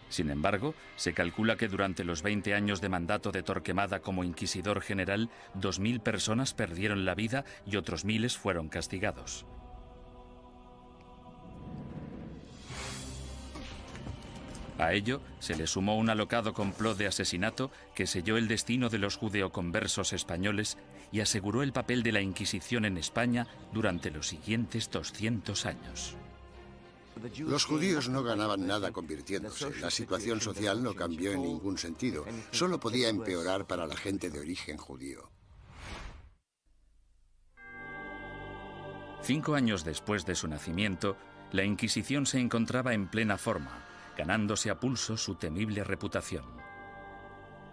Sin embargo, se calcula que durante los 20 años de mandato de Torquemada como inquisidor general, 2.000 personas perdieron la vida y otros miles fueron castigados. A ello se le sumó un alocado complot de asesinato que selló el destino de los judeoconversos españoles y aseguró el papel de la Inquisición en España durante los siguientes 200 años.
Los judíos no ganaban nada convirtiéndose. La situación social no cambió en ningún sentido. Solo podía empeorar para la gente de origen judío.
5 años después de su nacimiento, la Inquisición se encontraba en plena forma, ganándose a pulso su temible reputación.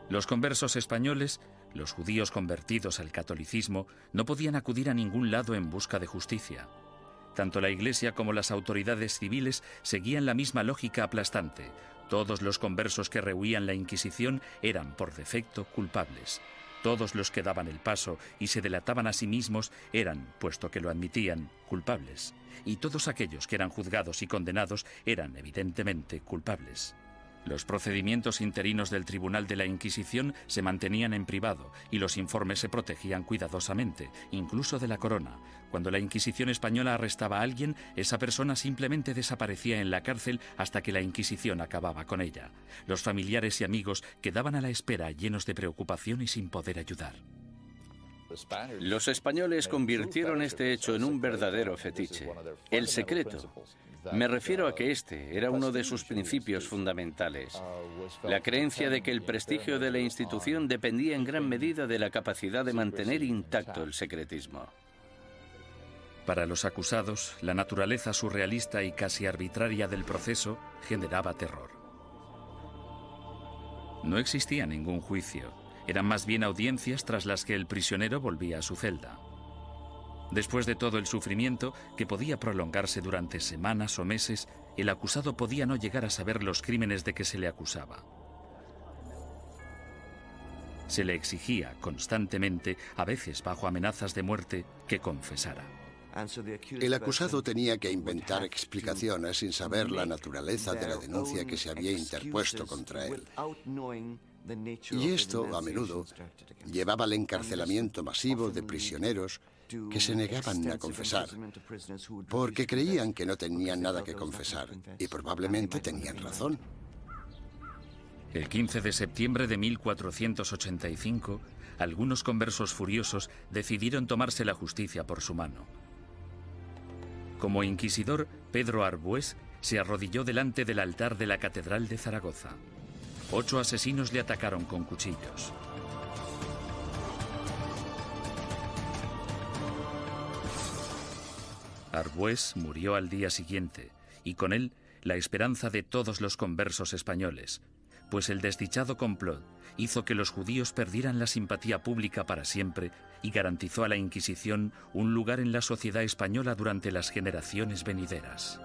Los conversos españoles, los judíos convertidos al catolicismo, no podían acudir a ningún lado en busca de justicia. Tanto la Iglesia como las autoridades civiles seguían la misma lógica aplastante. Todos los conversos que rehuían la Inquisición eran, por defecto, culpables. Todos los que daban el paso y se delataban a sí mismos eran, puesto que lo admitían, culpables. Y todos aquellos que eran juzgados y condenados eran, evidentemente, culpables. Los procedimientos interinos del Tribunal de la Inquisición se mantenían en privado y los informes se protegían cuidadosamente, incluso de la corona. Cuando la Inquisición española arrestaba a alguien, esa persona simplemente desaparecía en la cárcel hasta que la Inquisición acababa con ella. Los familiares y amigos quedaban a la espera, llenos de preocupación y sin poder ayudar.
Los españoles convirtieron este hecho en un verdadero fetiche, el secreto. Me refiero a que este era uno de sus principios fundamentales, la creencia de que el prestigio de la institución dependía en gran medida de la capacidad de mantener intacto el secretismo.
Para los acusados, la naturaleza surrealista y casi arbitraria del proceso generaba terror. No existía ningún juicio, eran más bien audiencias tras las que el prisionero volvía a su celda. Después de todo el sufrimiento, que podía prolongarse durante semanas o meses, el acusado podía no llegar a saber los crímenes de que se le acusaba. Se le exigía constantemente, a veces bajo amenazas de muerte, que confesara.
El acusado tenía que inventar explicaciones sin saber la naturaleza de la denuncia que se había interpuesto contra él. Y esto, a menudo, llevaba al encarcelamiento masivo de prisioneros que se negaban a confesar, porque creían que no tenían nada que confesar, y probablemente tenían razón.
El 15 de septiembre de 1485, algunos conversos furiosos decidieron tomarse la justicia por su mano. Como inquisidor, Pedro Arbués se arrodilló delante del altar de la Catedral de Zaragoza. 8 asesinos le atacaron con cuchillos. Arbués murió al día siguiente, y con él la esperanza de todos los conversos españoles, pues el desdichado complot hizo que los judíos perdieran la simpatía pública para siempre y garantizó a la Inquisición un lugar en la sociedad española durante las generaciones venideras.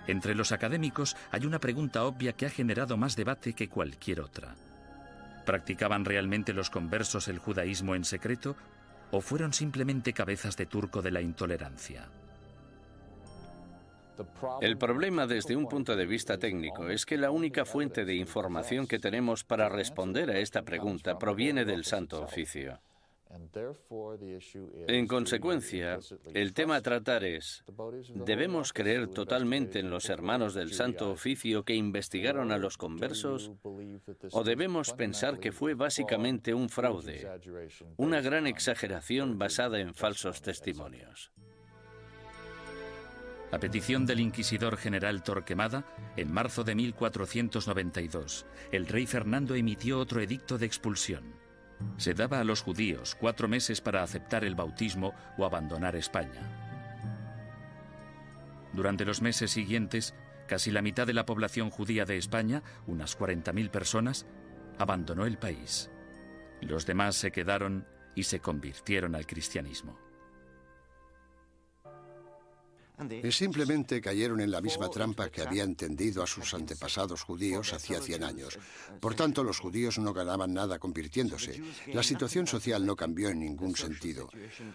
Entre los académicos hay una pregunta obvia que ha generado más debate que cualquier otra. ¿Practicaban realmente los conversos el judaísmo en secreto o fueron simplemente cabezas de turco de la intolerancia?
El problema desde un punto de vista técnico es que la única fuente de información que tenemos para responder a esta pregunta proviene del Santo Oficio. En consecuencia, el tema a tratar es, ¿debemos creer totalmente en los hermanos del Santo Oficio que investigaron a los conversos? ¿O debemos pensar que fue básicamente un fraude, una gran exageración basada en falsos testimonios?
A petición del inquisidor general Torquemada, en marzo de 1492, el rey Fernando emitió otro edicto de expulsión. Se daba a los judíos 4 meses para aceptar el bautismo o abandonar España. Durante los meses siguientes, casi la mitad de la población judía de España, unas 40.000 personas, abandonó el país. Los demás se quedaron y se convirtieron al cristianismo.
Simplemente cayeron en la misma trampa que habían tendido a sus antepasados judíos hacía 100 años. Por tanto, los judíos no ganaban nada convirtiéndose. La situación social no cambió en ningún sentido.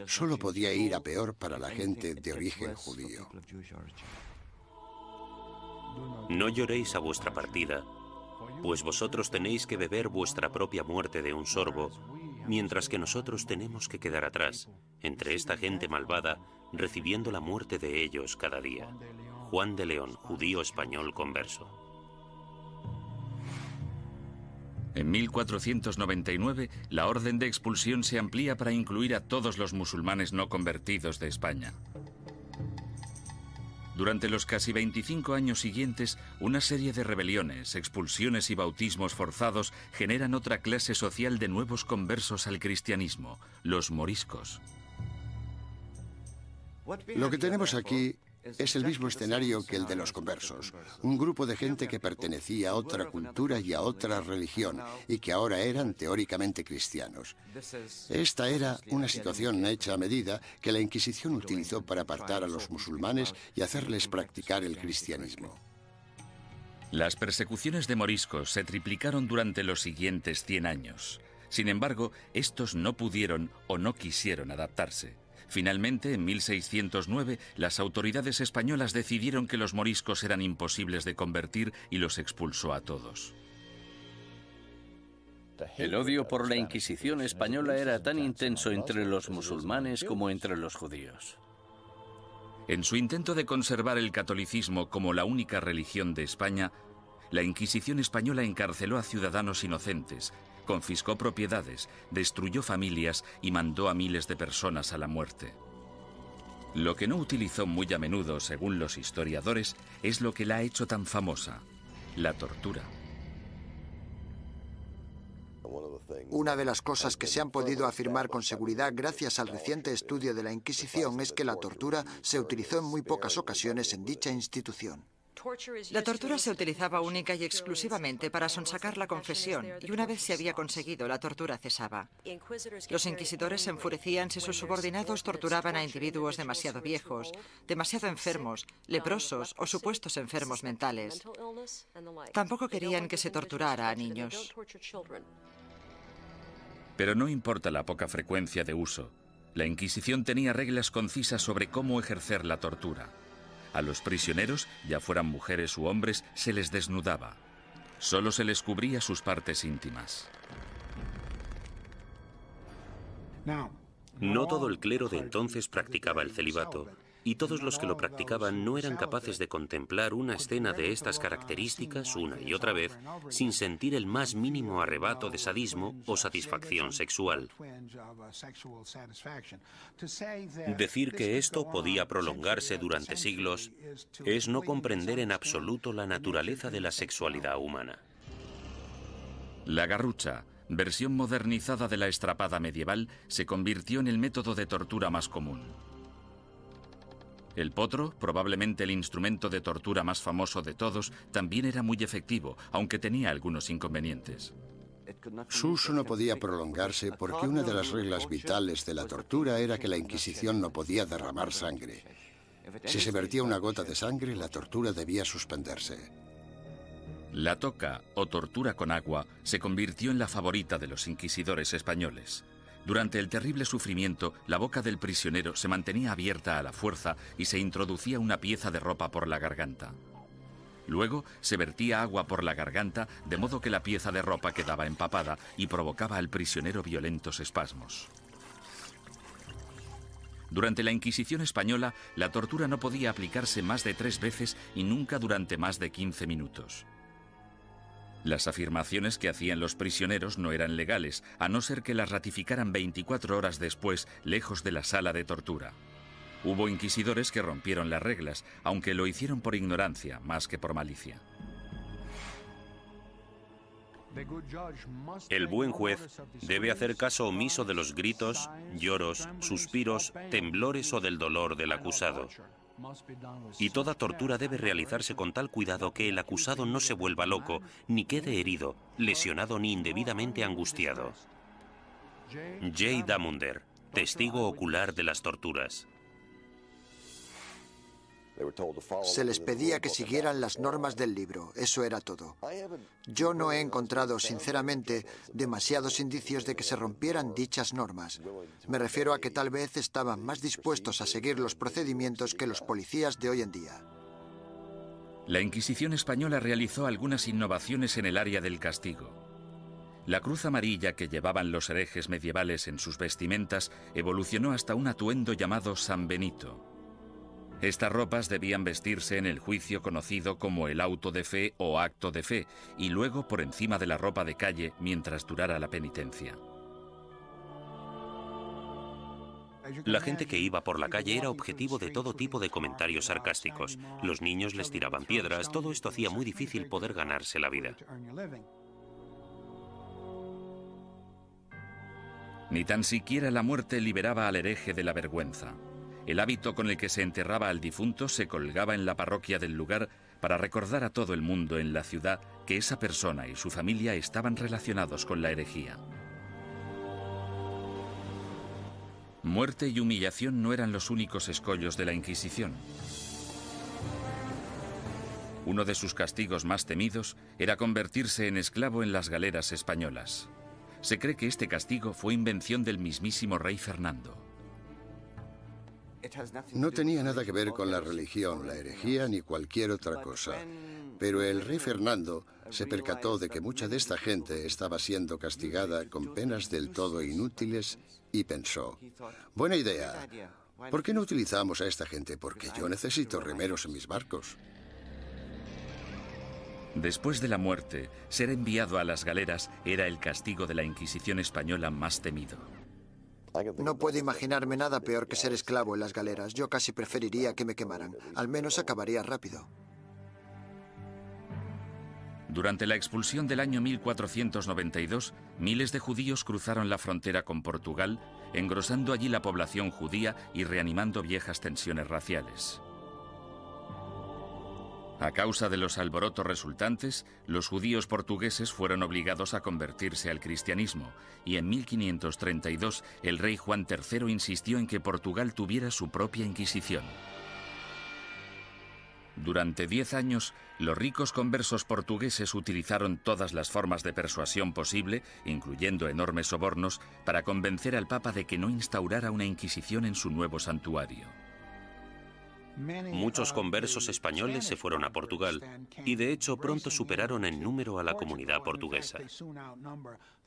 Solo podía ir a peor para la gente de origen judío.
No lloréis a vuestra partida, pues vosotros tenéis que beber vuestra propia muerte de un sorbo, mientras que nosotros tenemos que quedar atrás, entre esta gente malvada, recibiendo la muerte de ellos cada día. Juan de León, judío español converso.
En 1499, la orden de expulsión se amplía para incluir a todos los musulmanes no convertidos de España. Durante los casi 25 años siguientes, una serie de rebeliones, expulsiones y bautismos forzados generan otra clase social de nuevos conversos al cristianismo, los moriscos.
Lo que tenemos aquí es el mismo escenario que el de los conversos. Un grupo de gente que pertenecía a otra cultura y a otra religión y que ahora eran teóricamente cristianos. Esta era una situación hecha a medida que la Inquisición utilizó para apartar a los musulmanes y hacerles practicar el cristianismo.
Las persecuciones de moriscos se triplicaron durante los siguientes 100 años. Sin embargo, estos no pudieron o no quisieron adaptarse. Finalmente, en 1609, las autoridades españolas decidieron que los moriscos eran imposibles de convertir y los expulsó a todos.
El odio por la Inquisición española era tan intenso entre los musulmanes como entre los judíos.
En su intento de conservar el catolicismo como la única religión de España, la Inquisición española encarceló a ciudadanos inocentes, confiscó propiedades, destruyó familias y mandó a miles de personas a la muerte. Lo que no utilizó muy a menudo, según los historiadores, es lo que la ha hecho tan famosa: la tortura.
Una de las cosas que se han podido afirmar con seguridad gracias al reciente estudio de la Inquisición es que la tortura se utilizó en muy pocas ocasiones en dicha institución.
La tortura se utilizaba única y exclusivamente para sonsacar la confesión, y una vez se había conseguido, la tortura cesaba. Los inquisidores se enfurecían si sus subordinados torturaban a individuos demasiado viejos, demasiado enfermos, leprosos o supuestos enfermos mentales. Tampoco querían que se torturara a niños.
Pero no importa la poca frecuencia de uso, la Inquisición tenía reglas concisas sobre cómo ejercer la tortura. A los prisioneros, ya fueran mujeres u hombres, se les desnudaba. Solo se les cubría sus partes íntimas.
No todo el clero de entonces practicaba el celibato, y todos los que lo practicaban no eran capaces de contemplar una escena de estas características una y otra vez sin sentir el más mínimo arrebato de sadismo o satisfacción sexual. Decir que esto podía prolongarse durante siglos es no comprender en absoluto la naturaleza de la sexualidad humana.
La garrucha, versión modernizada de la estrapada medieval, se convirtió en el método de tortura más común. El potro, probablemente el instrumento de tortura más famoso de todos, también era muy efectivo, aunque tenía algunos inconvenientes.
Su uso no podía prolongarse porque una de las reglas vitales de la tortura era que la Inquisición no podía derramar sangre. Si se vertía una gota de sangre, la tortura debía suspenderse.
La toca, o tortura con agua, se convirtió en la favorita de los inquisidores españoles. Durante el terrible sufrimiento, la boca del prisionero se mantenía abierta a la fuerza y se introducía una pieza de ropa por la garganta. Luego se vertía agua por la garganta, de modo que la pieza de ropa quedaba empapada y provocaba al prisionero violentos espasmos. Durante la Inquisición española, la tortura no podía aplicarse más de 3 veces y nunca durante más de 15 minutos. Las afirmaciones que hacían los prisioneros no eran legales, a no ser que las ratificaran 24 horas después, lejos de la sala de tortura. Hubo inquisidores que rompieron las reglas, aunque lo hicieron por ignorancia, más que por malicia.
El buen juez debe hacer caso omiso de los gritos, lloros, suspiros, temblores o del dolor del acusado. Y toda tortura debe realizarse con tal cuidado que el acusado no se vuelva loco, ni quede herido, lesionado ni indebidamente angustiado. J. Damunder, testigo ocular de las torturas.
Se les pedía que siguieran las normas del libro, eso era todo. Yo no he encontrado, sinceramente, demasiados indicios de que se rompieran dichas normas. Me refiero a que tal vez estaban más dispuestos a seguir los procedimientos que los policías de hoy en día.
La Inquisición española realizó algunas innovaciones en el área del castigo. La cruz amarilla que llevaban los herejes medievales en sus vestimentas evolucionó hasta un atuendo llamado San Benito. Estas ropas debían vestirse en el juicio conocido como el auto de fe o acto de fe, y luego por encima de la ropa de calle mientras durara la penitencia.
La gente que iba por la calle era objetivo de todo tipo de comentarios sarcásticos. Los niños les tiraban piedras, todo esto hacía muy difícil poder ganarse la vida.
Ni tan siquiera la muerte liberaba al hereje de la vergüenza. El hábito con el que se enterraba al difunto se colgaba en la parroquia del lugar para recordar a todo el mundo en la ciudad que esa persona y su familia estaban relacionados con la herejía. Muerte y humillación no eran los únicos escollos de la Inquisición. Uno de sus castigos más temidos era convertirse en esclavo en las galeras españolas. Se cree que este castigo fue invención del mismísimo rey Fernando.
No tenía nada que ver con la religión, la herejía ni cualquier otra cosa. Pero el rey Fernando se percató de que mucha de esta gente estaba siendo castigada con penas del todo inútiles y pensó, buena idea, ¿por qué no utilizamos a esta gente? Porque yo necesito remeros en mis barcos.
Después de la muerte, ser enviado a las galeras era el castigo de la Inquisición española más temido.
No puedo imaginarme nada peor que ser esclavo en las galeras. Yo casi preferiría que me quemaran. Al menos acabaría rápido.
Durante la expulsión del año 1492, miles de judíos cruzaron la frontera con Portugal, engrosando allí la población judía y reanimando viejas tensiones raciales. A causa de los alborotos resultantes, los judíos portugueses fueron obligados a convertirse al cristianismo, y en 1532 el rey Juan III insistió en que Portugal tuviera su propia Inquisición. Durante 10 años, los ricos conversos portugueses utilizaron todas las formas de persuasión posible, incluyendo enormes sobornos, para convencer al Papa de que no instaurara una Inquisición en su nuevo santuario.
Muchos conversos españoles se fueron a Portugal y de hecho pronto superaron en número a la comunidad portuguesa.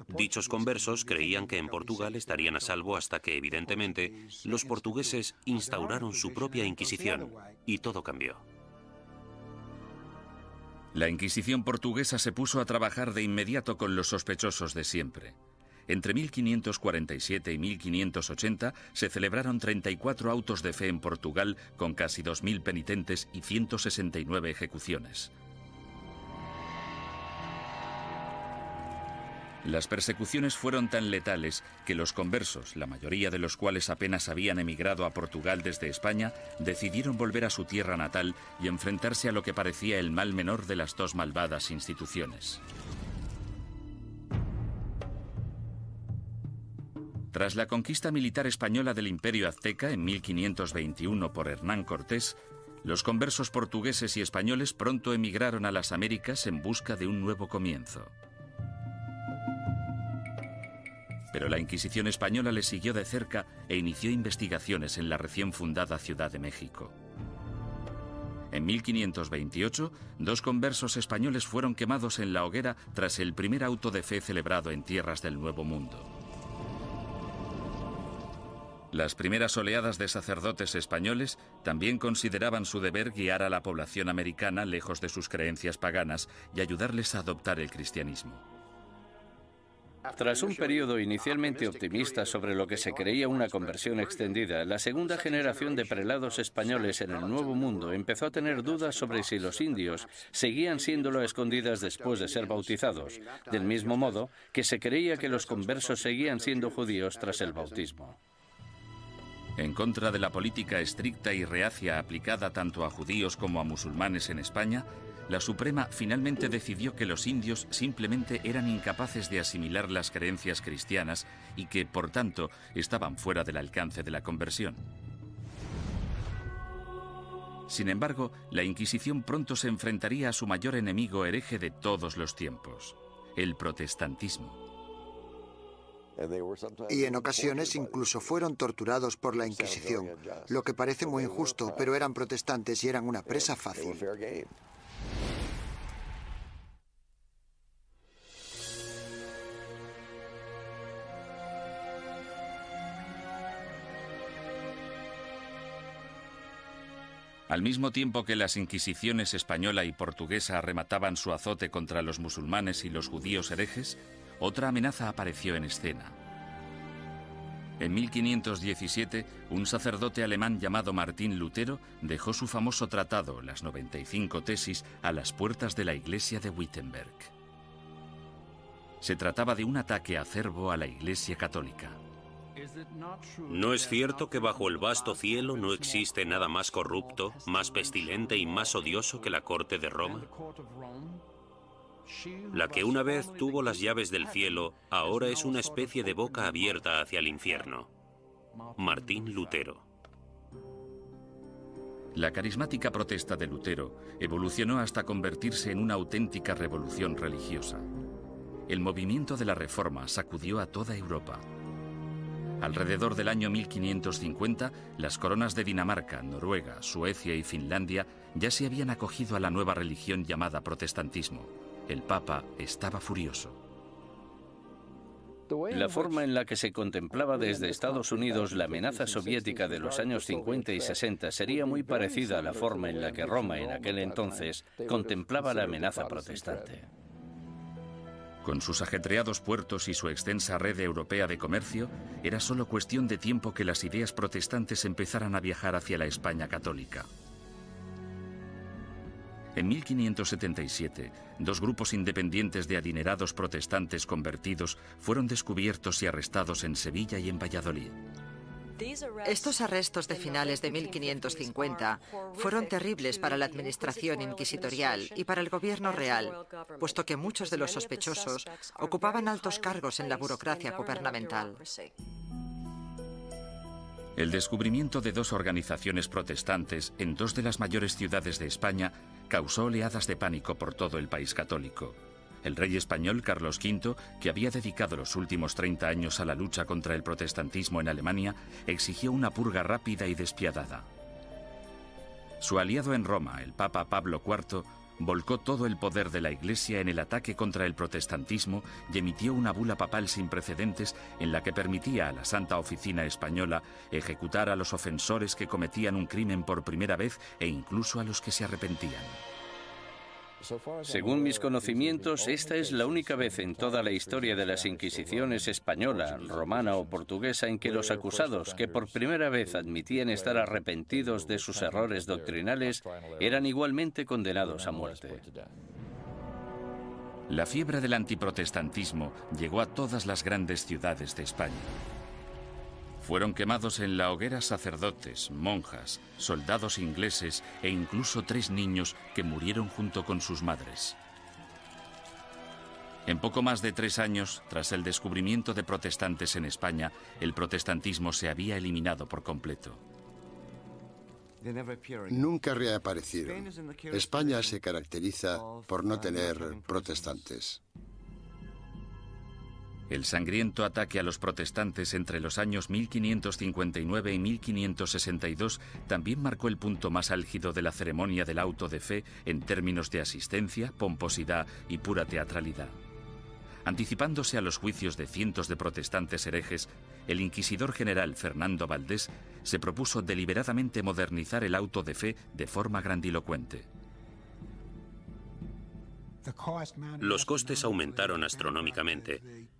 Dichos conversos creían que en Portugal estarían a salvo hasta que, evidentemente, los portugueses instauraron su propia Inquisición y todo cambió.
La Inquisición portuguesa se puso a trabajar de inmediato con los sospechosos de siempre. Entre 1547 y 1580 se celebraron 34 autos de fe en Portugal con casi 2.000 penitentes y 169 ejecuciones. Las persecuciones fueron tan letales que los conversos, la mayoría de los cuales apenas habían emigrado a Portugal desde España, decidieron volver a su tierra natal y enfrentarse a lo que parecía el mal menor de las dos malvadas instituciones. Tras la conquista militar española del Imperio Azteca en 1521 por Hernán Cortés, los conversos portugueses y españoles pronto emigraron a las Américas en busca de un nuevo comienzo. Pero la Inquisición española les siguió de cerca e inició investigaciones en la recién fundada Ciudad de México. En 1528, 2 conversos españoles fueron quemados en la hoguera tras el primer auto de fe celebrado en tierras del Nuevo Mundo. Las primeras oleadas de sacerdotes españoles también consideraban su deber guiar a la población americana lejos de sus creencias paganas y ayudarles a adoptar el cristianismo.
Tras un periodo inicialmente optimista sobre lo que se creía una conversión extendida, la segunda generación de prelados españoles en el Nuevo Mundo empezó a tener dudas sobre si los indios seguían siéndolo a escondidas después de ser bautizados, del mismo modo que se creía que los conversos seguían siendo judíos tras el bautismo.
En contra de la política estricta y reacia aplicada tanto a judíos como a musulmanes en España, la Suprema finalmente decidió que los indios simplemente eran incapaces de asimilar las creencias cristianas y que, por tanto, estaban fuera del alcance de la conversión. Sin embargo, la Inquisición pronto se enfrentaría a su mayor enemigo hereje de todos los tiempos, el protestantismo.
Y en ocasiones incluso fueron torturados por la Inquisición, lo que parece muy injusto, pero eran protestantes y eran una presa fácil.
Al mismo tiempo que las inquisiciones española y portuguesa arremataban su azote contra los musulmanes y los judíos herejes, otra amenaza apareció en escena. En 1517, un sacerdote alemán llamado Martín Lutero dejó su famoso tratado, las 95 tesis, a las puertas de la iglesia de Wittenberg. Se trataba de un ataque acerbo a la Iglesia católica.
¿No es cierto que bajo el vasto cielo no existe nada más corrupto, más pestilente y más odioso que la corte de Roma? La que una vez tuvo las llaves del cielo, ahora es una especie de boca abierta hacia el infierno. Martín Lutero.
La carismática protesta de Lutero evolucionó hasta convertirse en una auténtica revolución religiosa. El movimiento de la Reforma sacudió a toda Europa. Alrededor del año 1550, las coronas de Dinamarca, Noruega, Suecia y Finlandia ya se habían acogido a la nueva religión llamada protestantismo. El Papa estaba furioso.
La forma en la que se contemplaba desde Estados Unidos la amenaza soviética de los años 50 y 60 sería muy parecida a la forma en la que Roma en aquel entonces contemplaba la amenaza protestante.
Con sus ajetreados puertos y su extensa red europea de comercio, era solo cuestión de tiempo que las ideas protestantes empezaran a viajar hacia la España católica. En 1577, dos grupos independientes de adinerados protestantes convertidos fueron descubiertos y arrestados en Sevilla y en Valladolid.
Estos arrestos de finales de 1550 fueron terribles para la administración inquisitorial y para el gobierno real, puesto que muchos de los sospechosos ocupaban altos cargos en la burocracia gubernamental.
El descubrimiento de dos organizaciones protestantes en dos de las mayores ciudades de España causó oleadas de pánico por todo el país católico. El rey español Carlos V, que había dedicado los últimos 30 años a la lucha contra el protestantismo en Alemania, exigió una purga rápida y despiadada. Su aliado en Roma, el Papa Pablo IV, volcó todo el poder de la Iglesia en el ataque contra el protestantismo y emitió una bula papal sin precedentes en la que permitía a la Santa Oficina Española ejecutar a los ofensores que cometían un crimen por primera vez e incluso a los que se arrepentían.
Según mis conocimientos, esta es la única vez en toda la historia de las Inquisiciones española, romana o portuguesa en que los acusados, que por primera vez admitían estar arrepentidos de sus errores doctrinales, eran igualmente condenados a muerte.
La fiebre del antiprotestantismo llegó a todas las grandes ciudades de España. Fueron quemados en la hoguera sacerdotes, monjas, soldados ingleses e incluso 3 niños que murieron junto con sus madres. En poco más de 3 años, tras el descubrimiento de protestantes en España, el protestantismo se había eliminado por completo.
Nunca reaparecieron. España se caracteriza por no tener protestantes.
El sangriento ataque a los protestantes entre los años 1559 y 1562 también marcó el punto más álgido de la ceremonia del auto de fe en términos de asistencia, pomposidad y pura teatralidad. Anticipándose a los juicios de cientos de protestantes herejes, el inquisidor general Fernando Valdés se propuso deliberadamente modernizar el auto de fe de forma grandilocuente.
Los costes aumentaron astronómicamente.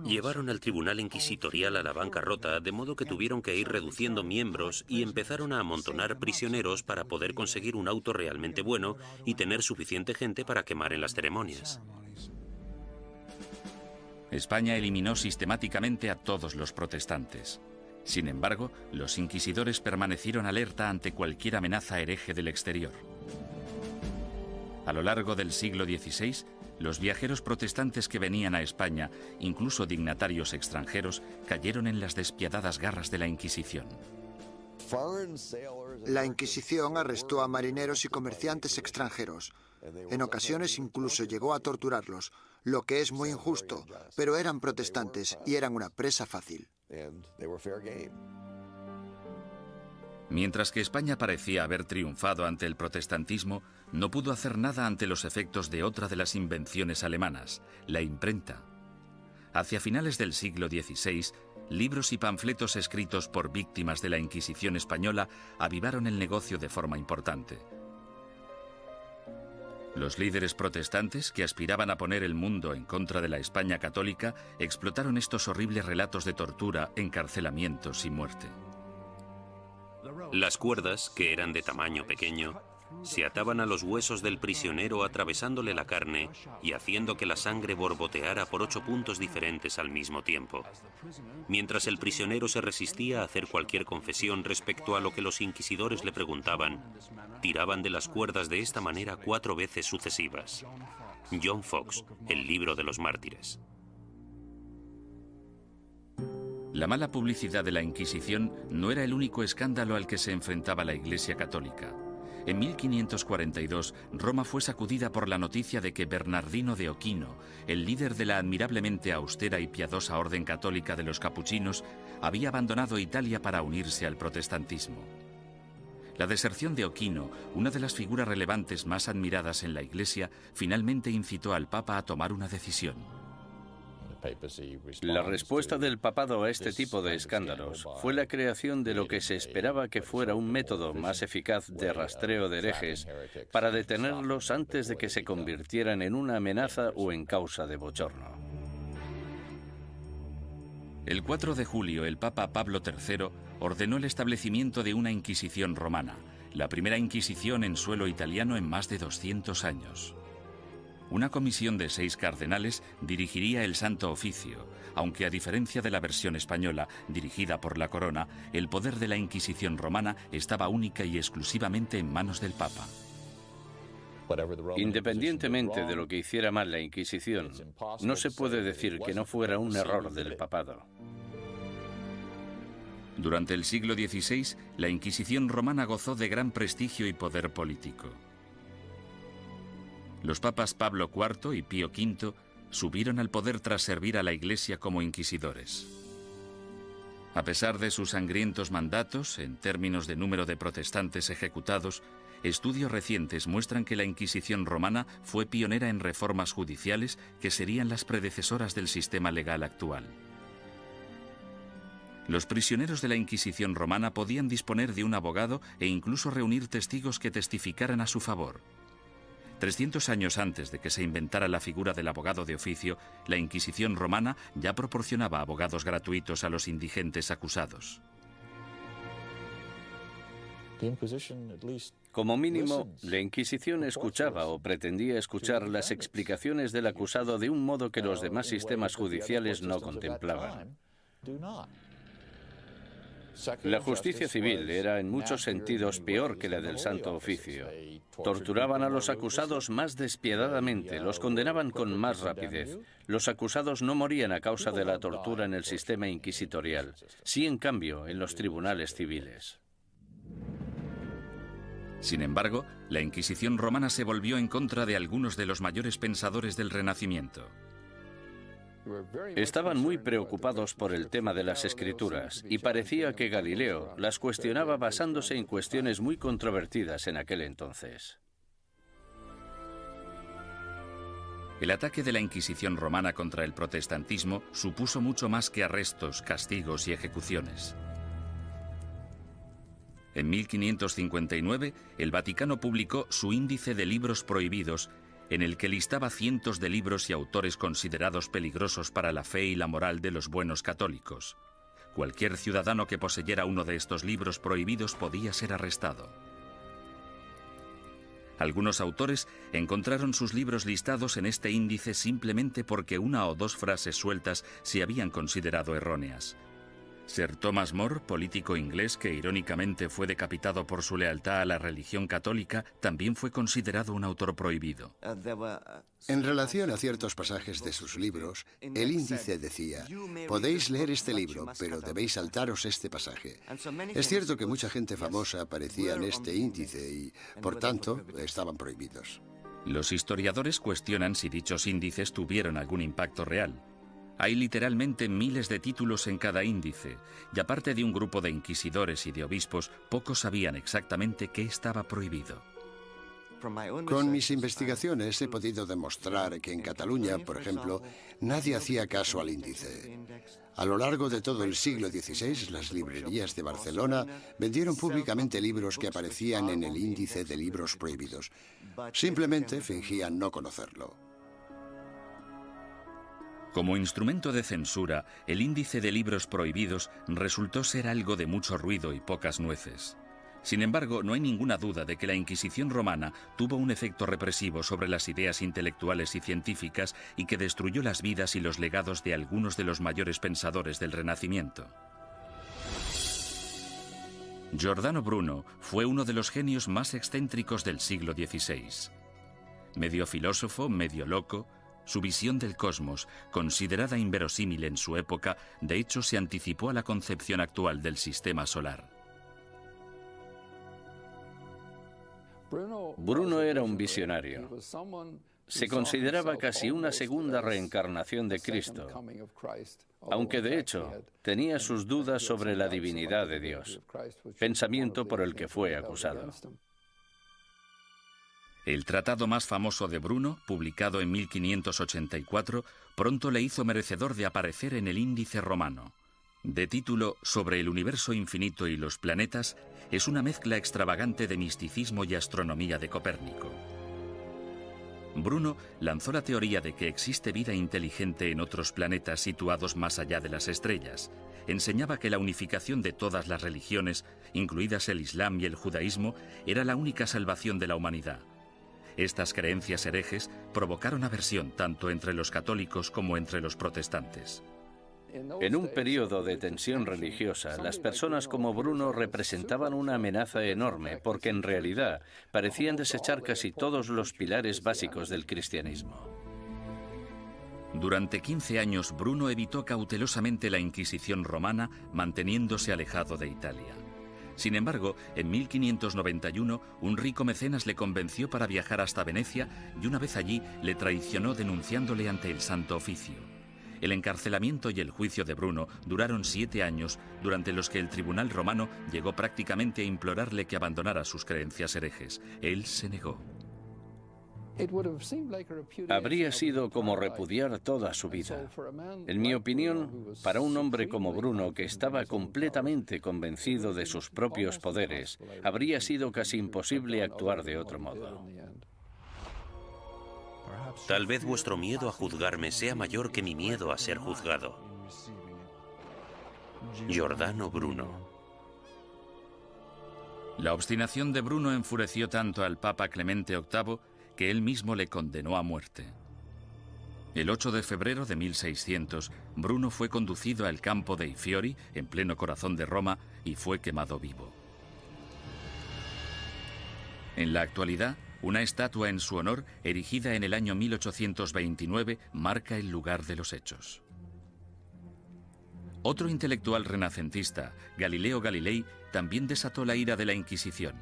Llevaron al tribunal inquisitorial a la bancarrota, de modo que tuvieron que ir reduciendo miembros y empezaron a amontonar prisioneros para poder conseguir un auto realmente bueno y tener suficiente gente para quemar en las ceremonias.
España eliminó sistemáticamente a todos los protestantes. Sin embargo, los inquisidores permanecieron alerta ante cualquier amenaza hereje del exterior. A lo largo del siglo XVI, los viajeros protestantes que venían a España, incluso dignatarios extranjeros, cayeron en las despiadadas garras de la Inquisición.
La Inquisición arrestó a marineros y comerciantes extranjeros. En ocasiones incluso llegó a torturarlos, lo que es muy injusto, pero eran protestantes y eran una presa fácil.
Mientras que España parecía haber triunfado ante el protestantismo, no pudo hacer nada ante los efectos de otra de las invenciones alemanas, la imprenta. Hacia finales del siglo XVI, libros y panfletos escritos por víctimas de la Inquisición española avivaron el negocio de forma importante. Los líderes protestantes, que aspiraban a poner el mundo en contra de la España católica, explotaron estos horribles relatos de tortura, encarcelamientos y muerte.
Las cuerdas, que eran de tamaño pequeño, se ataban a los huesos del prisionero atravesándole la carne y haciendo que la sangre borboteara por 8 puntos diferentes al mismo tiempo. Mientras el prisionero se resistía a hacer cualquier confesión respecto a lo que los inquisidores le preguntaban, tiraban de las cuerdas de esta manera 4 veces sucesivas. John Foxe, El libro de los mártires.
La mala publicidad de la Inquisición no era el único escándalo al que se enfrentaba la Iglesia católica. En 1542, Roma fue sacudida por la noticia de que Bernardino de Ochino, el líder de la admirablemente austera y piadosa orden católica de los capuchinos, había abandonado Italia para unirse al protestantismo. La deserción de Ochino, una de las figuras relevantes más admiradas en la Iglesia, finalmente incitó al Papa a tomar una decisión.
La respuesta del papado a este tipo de escándalos fue la creación de lo que se esperaba que fuera un método más eficaz de rastreo de herejes para detenerlos antes de que se convirtieran en una amenaza o en causa de bochorno.
El 4 de julio, el Papa Pablo III ordenó el establecimiento de una Inquisición romana, la primera Inquisición en suelo italiano en más de 200 años. Una comisión de 6 cardenales dirigiría el Santo Oficio, aunque a diferencia de la versión española, dirigida por la Corona, el poder de la Inquisición romana estaba única y exclusivamente en manos del Papa.
Independientemente de lo que hiciera mal la Inquisición, no se puede decir que no fuera un error del papado.
Durante el siglo XVI, la Inquisición romana gozó de gran prestigio y poder político. Los papas Pablo IV y Pío V subieron al poder tras servir a la Iglesia como inquisidores. A pesar de sus sangrientos mandatos, en términos de número de protestantes ejecutados, estudios recientes muestran que la Inquisición romana fue pionera en reformas judiciales que serían las predecesoras del sistema legal actual. Los prisioneros de la Inquisición romana podían disponer de un abogado e incluso reunir testigos que testificaran a su favor. 300 años antes de que se inventara la figura del abogado de oficio, la Inquisición romana ya proporcionaba abogados gratuitos a los indigentes acusados.
Como mínimo, la Inquisición escuchaba o pretendía escuchar las explicaciones del acusado de un modo que los demás sistemas judiciales no contemplaban. La justicia civil era en muchos sentidos peor que la del Santo Oficio. Torturaban a los acusados más despiadadamente, los condenaban con más rapidez. Los acusados no morían a causa de la tortura en el sistema inquisitorial, sí en cambio en los tribunales civiles.
Sin embargo, la Inquisición romana se volvió en contra de algunos de los mayores pensadores del Renacimiento.
Estaban muy preocupados por el tema de las escrituras y parecía que Galileo las cuestionaba basándose en cuestiones muy controvertidas en aquel entonces.
El ataque de la Inquisición romana contra el protestantismo supuso mucho más que arrestos, castigos y ejecuciones. En 1559, el Vaticano publicó su Índice de Libros Prohibidos, en el que listaba cientos de libros y autores considerados peligrosos para la fe y la moral de los buenos católicos. Cualquier ciudadano que poseyera uno de estos libros prohibidos podía ser arrestado. Algunos autores encontraron sus libros listados en este índice simplemente porque una o dos frases sueltas se habían considerado erróneas. Sir Thomas More, político inglés que irónicamente fue decapitado por su lealtad a la religión católica, también fue considerado un autor prohibido.
En relación a ciertos pasajes de sus libros, el índice decía: podéis leer este libro, pero debéis saltaros este pasaje. Es cierto que mucha gente famosa aparecía en este índice y, por tanto, estaban prohibidos.
Los historiadores cuestionan si dichos índices tuvieron algún impacto real. Hay literalmente miles de títulos en cada índice, y aparte de un grupo de inquisidores y de obispos, pocos sabían exactamente qué estaba prohibido.
Con mis investigaciones he podido demostrar que en Cataluña, por ejemplo, nadie hacía caso al índice. A lo largo de todo el siglo XVI, las librerías de Barcelona vendieron públicamente libros que aparecían en el índice de libros prohibidos. Simplemente fingían no conocerlo.
Como instrumento de censura, el índice de libros prohibidos resultó ser algo de mucho ruido y pocas nueces. Sin embargo, no hay ninguna duda de que la Inquisición romana tuvo un efecto represivo sobre las ideas intelectuales y científicas y que destruyó las vidas y los legados de algunos de los mayores pensadores del Renacimiento. Giordano Bruno fue uno de los genios más excéntricos del siglo XVI. Medio filósofo, medio loco, su visión del cosmos, considerada inverosímil en su época, de hecho se anticipó a la concepción actual del sistema solar.
Bruno era un visionario. Se consideraba casi una segunda reencarnación de Cristo, aunque de hecho tenía sus dudas sobre la divinidad de Dios, pensamiento por el que fue acusado.
El tratado más famoso de Bruno, publicado en 1584, pronto le hizo merecedor de aparecer en el Índice romano. De título Sobre el universo infinito y los planetas, es una mezcla extravagante de misticismo y astronomía de Copérnico. Bruno lanzó la teoría de que existe vida inteligente en otros planetas situados más allá de las estrellas. Enseñaba que la unificación de todas las religiones, incluidas el Islam y el judaísmo, era la única salvación de la humanidad. Estas creencias herejes provocaron aversión tanto entre los católicos como entre los protestantes.
En un periodo de tensión religiosa, las personas como Bruno representaban una amenaza enorme porque en realidad parecían desechar casi todos los pilares básicos del cristianismo.
Durante 15 años, Bruno evitó cautelosamente la Inquisición romana, manteniéndose alejado de Italia. Sin embargo, en 1591, un rico mecenas le convenció para viajar hasta Venecia y una vez allí le traicionó denunciándole ante el Santo Oficio. El encarcelamiento y el juicio de Bruno duraron 7 años, durante los que el tribunal romano llegó prácticamente a implorarle que abandonara sus creencias herejes. Él se negó.
Habría sido como repudiar toda su vida. En mi opinión, para un hombre como Bruno, que estaba completamente convencido de sus propios poderes, habría sido casi imposible actuar de otro modo.
Tal vez vuestro miedo a juzgarme sea mayor que mi miedo a ser juzgado. Giordano Bruno.
La obstinación de Bruno enfureció tanto al Papa Clemente VIII que él mismo le condenó a muerte. El 8 de febrero de 1600, Bruno fue conducido al campo dei Fiori, en pleno corazón de Roma, y fue quemado vivo. En la actualidad, una estatua en su honor, erigida en el año 1829, marca el lugar de los hechos. Otro intelectual renacentista, Galileo Galilei, también desató la ira de la Inquisición.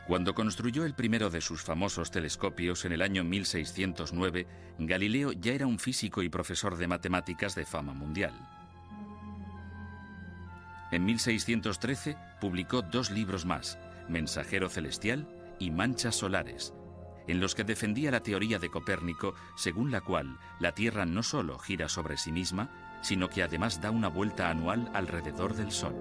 Cuando construyó el primero de sus famosos telescopios en el año 1609, Galileo ya era un físico y profesor de matemáticas de fama mundial. En 1613 publicó 2 libros más, Mensajero Celestial y Manchas Solares, en los que defendía la teoría de Copérnico, según la cual la Tierra no solo gira sobre sí misma, sino que además da una vuelta anual alrededor del Sol.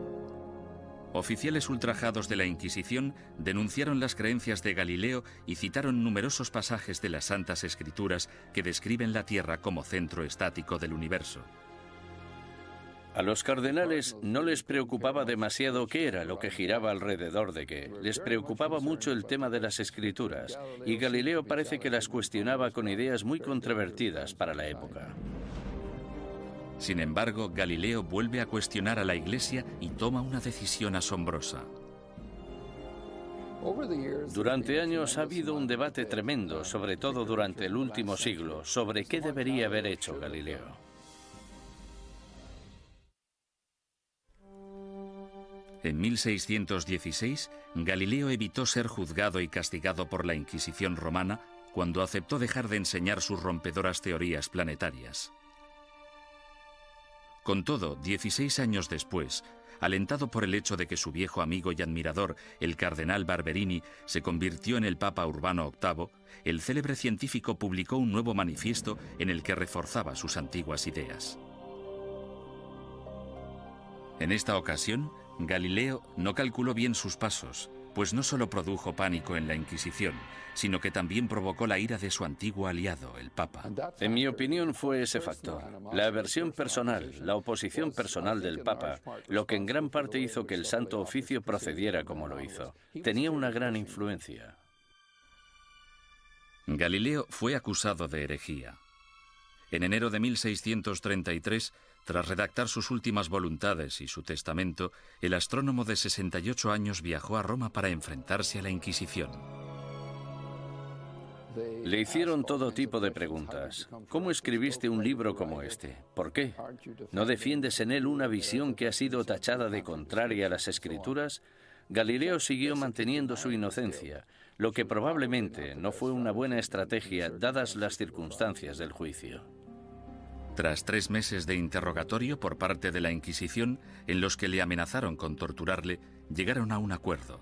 Oficiales ultrajados de la Inquisición denunciaron las creencias de Galileo y citaron numerosos pasajes de las Santas Escrituras que describen la Tierra como centro estático del universo.
A los cardenales no les preocupaba demasiado qué era lo que giraba alrededor de qué. Les preocupaba mucho el tema de las escrituras, y Galileo parece que las cuestionaba con ideas muy controvertidas para la época.
Sin embargo, Galileo vuelve a cuestionar a la Iglesia y toma una decisión asombrosa.
Durante años ha habido un debate tremendo, sobre todo durante el último siglo, sobre qué debería haber hecho Galileo.
En 1616, Galileo evitó ser juzgado y castigado por la Inquisición romana cuando aceptó dejar de enseñar sus rompedoras teorías planetarias. Con todo, 16 años después, alentado por el hecho de que su viejo amigo y admirador, el cardenal Barberini, se convirtió en el Papa Urbano VIII, el célebre científico publicó un nuevo manifiesto en el que reforzaba sus antiguas ideas. En esta ocasión, Galileo no calculó bien sus pasos, pues no solo produjo pánico en la Inquisición, sino que también provocó la ira de su antiguo aliado, el Papa.
En mi opinión fue ese factor, la aversión personal, la oposición personal del Papa, lo que en gran parte hizo que el Santo Oficio procediera como lo hizo. Tenía una gran influencia.
Galileo fue acusado de herejía. En enero de 1633, tras redactar sus últimas voluntades y su testamento, el astrónomo de 68 años viajó a Roma para enfrentarse a la Inquisición.
Le hicieron todo tipo de preguntas. ¿Cómo escribiste un libro como este? ¿Por qué? ¿No defiendes en él una visión que ha sido tachada de contraria a las Escrituras? Galileo siguió manteniendo su inocencia, lo que probablemente no fue una buena estrategia dadas las circunstancias del juicio.
Tras 3 meses de interrogatorio por parte de la Inquisición, en los que le amenazaron con torturarle, llegaron a un acuerdo.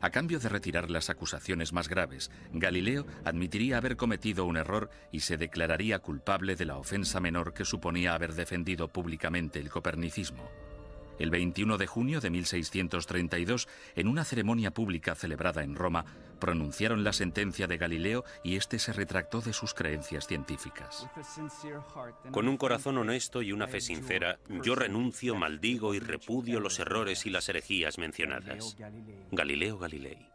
A cambio de retirar las acusaciones más graves, Galileo admitiría haber cometido un error y se declararía culpable de la ofensa menor que suponía haber defendido públicamente el copernicismo. El 21 de junio de 1632, en una ceremonia pública celebrada en Roma, pronunciaron la sentencia de Galileo y éste se retractó de sus creencias científicas.
Con un corazón honesto y una fe sincera, yo renuncio, maldigo y repudio los errores y las herejías mencionadas. Galileo Galilei.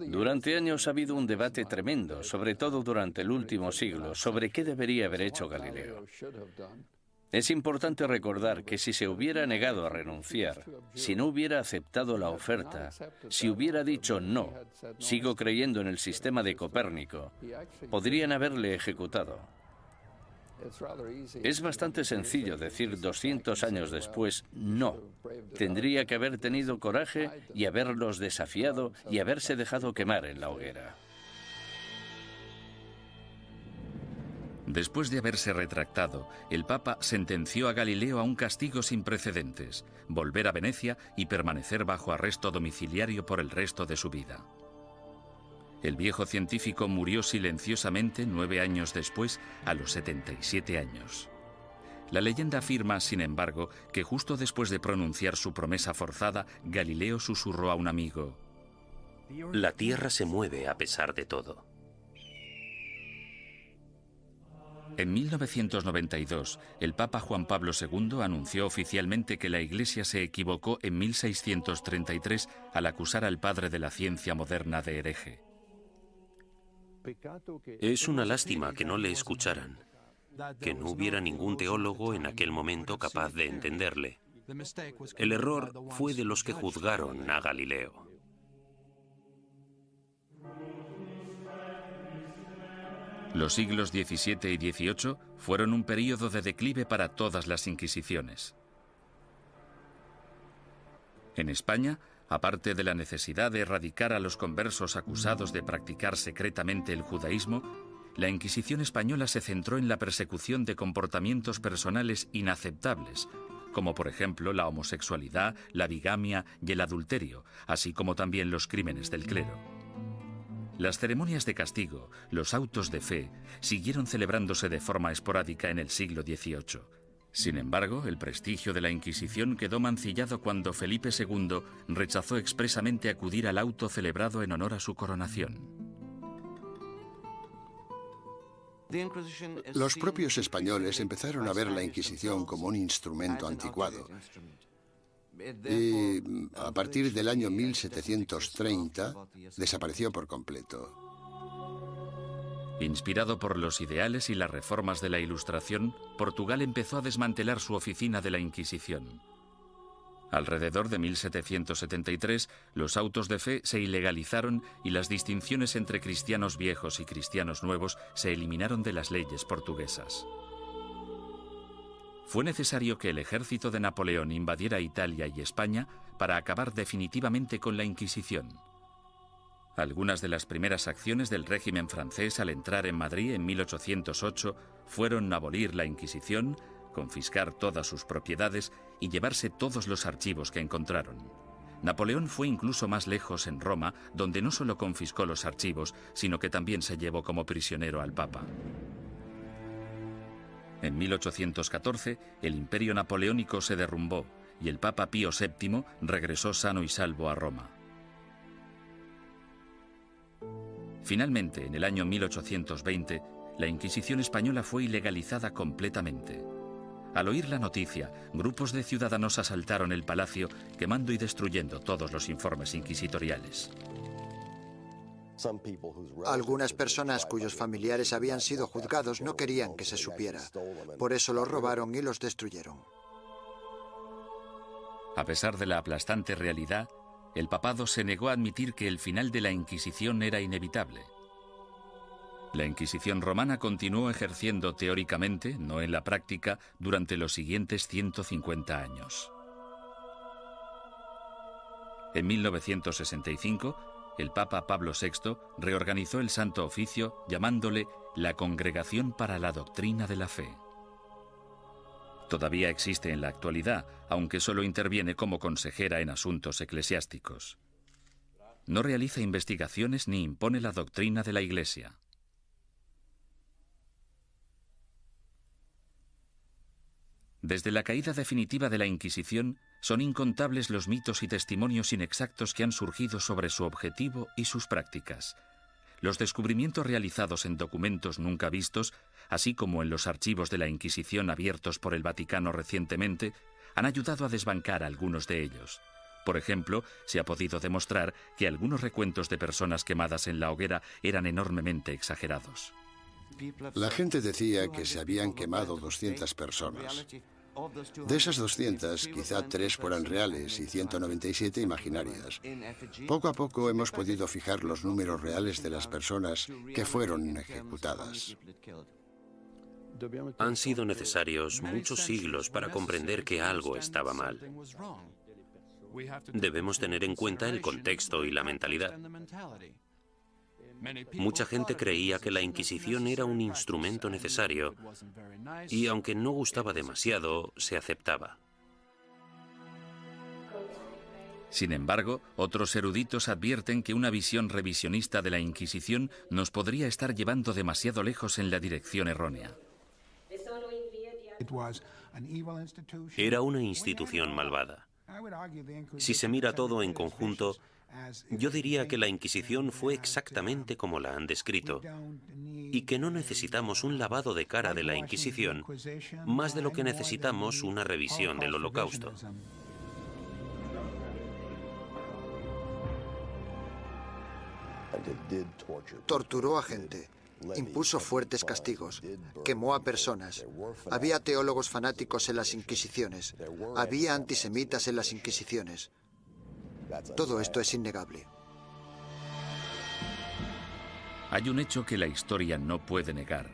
Durante años ha habido un debate tremendo, sobre todo durante el último siglo, sobre qué debería haber hecho Galileo. Es importante recordar que si se hubiera negado a renunciar, si no hubiera aceptado la oferta, si hubiera dicho no, sigo creyendo en el sistema de Copérnico, podrían haberle ejecutado. Es bastante sencillo decir 200 años después no. Tendría que haber tenido coraje y haberlos desafiado y haberse dejado quemar en la hoguera.
Después de haberse retractado, el Papa sentenció a Galileo a un castigo sin precedentes, volver a Venecia y permanecer bajo arresto domiciliario por el resto de su vida. El viejo científico murió silenciosamente 9 años después, a los 77 años. La leyenda afirma, sin embargo, que justo después de pronunciar su promesa forzada, Galileo susurró a un amigo:
La Tierra se mueve a pesar de todo.
En 1992, el Papa Juan Pablo II anunció oficialmente que la Iglesia se equivocó en 1633 al acusar al padre de la ciencia moderna de hereje.
Es una lástima que no le escucharan, que no hubiera ningún teólogo en aquel momento capaz de entenderle. El error fue de los que juzgaron a Galileo.
Los siglos XVII y XVIII fueron un período de declive para todas las inquisiciones. En España, aparte de la necesidad de erradicar a los conversos acusados de practicar secretamente el judaísmo, la Inquisición española se centró en la persecución de comportamientos personales inaceptables, como por ejemplo la homosexualidad, la bigamia y el adulterio, así como también los crímenes del clero. Las ceremonias de castigo, los autos de fe, siguieron celebrándose de forma esporádica en el siglo XVIII. Sin embargo, el prestigio de la Inquisición quedó mancillado cuando Felipe II rechazó expresamente acudir al auto celebrado en honor a su coronación.
Los propios españoles empezaron a ver la Inquisición como un instrumento anticuado. Y a partir del año 1730 desapareció por completo.
Inspirado por los ideales y las reformas de la Ilustración, Portugal empezó a desmantelar su oficina de la Inquisición. Alrededor de 1773, los autos de fe se ilegalizaron y las distinciones entre cristianos viejos y cristianos nuevos se eliminaron de las leyes portuguesas. Fue necesario que el ejército de Napoleón invadiera Italia y España para acabar definitivamente con la Inquisición. Algunas de las primeras acciones del régimen francés al entrar en Madrid en 1808 fueron abolir la Inquisición, confiscar todas sus propiedades y llevarse todos los archivos que encontraron. Napoleón fue incluso más lejos en Roma, donde no solo confiscó los archivos, sino que también se llevó como prisionero al Papa. En 1814, el imperio napoleónico se derrumbó y el Papa Pío VII regresó sano y salvo a Roma. Finalmente, en el año 1820, la Inquisición española fue ilegalizada completamente. Al oír la noticia, grupos de ciudadanos asaltaron el palacio, quemando y destruyendo todos los informes inquisitoriales.
Algunas personas cuyos familiares habían sido juzgados no querían que se supiera. Por eso los robaron y los destruyeron.
A pesar de la aplastante realidad, el papado se negó a admitir que el final de la Inquisición era inevitable. La Inquisición romana continuó ejerciendo teóricamente, no en la práctica, durante los siguientes 150 años. En 1965, el Papa Pablo VI reorganizó el Santo Oficio llamándole la Congregación para la Doctrina de la Fe. Todavía existe en la actualidad, aunque solo interviene como consejera en asuntos eclesiásticos. No realiza investigaciones ni impone la doctrina de la Iglesia. Desde la caída definitiva de la Inquisición, son incontables los mitos y testimonios inexactos que han surgido sobre su objetivo y sus prácticas. Los descubrimientos realizados en documentos nunca vistos, así como en los archivos de la Inquisición abiertos por el Vaticano recientemente, han ayudado a desbancar algunos de ellos. Por ejemplo, se ha podido demostrar que algunos recuentos de personas quemadas en la hoguera eran enormemente exagerados.
La gente decía que se habían quemado 200 personas. De esas 200, quizá 3 fueran reales y 197 imaginarias. Poco a poco hemos podido fijar los números reales de las personas que fueron ejecutadas.
Han sido necesarios muchos siglos para comprender que algo estaba mal. Debemos tener en cuenta el contexto y la mentalidad. Mucha gente creía que la Inquisición era un instrumento necesario y, aunque no gustaba demasiado, se aceptaba.
Sin embargo, otros eruditos advierten que una visión revisionista de la Inquisición nos podría estar llevando demasiado lejos en la dirección errónea.
Era una institución malvada. Si se mira todo en conjunto, yo diría que la Inquisición fue exactamente como la han descrito y que no necesitamos un lavado de cara de la Inquisición más de lo que necesitamos una revisión del Holocausto.
Torturó a gente, impuso fuertes castigos, quemó a personas. Había teólogos fanáticos en las Inquisiciones, había antisemitas en las Inquisiciones. Todo esto es innegable.
Hay un hecho que la historia no puede negar.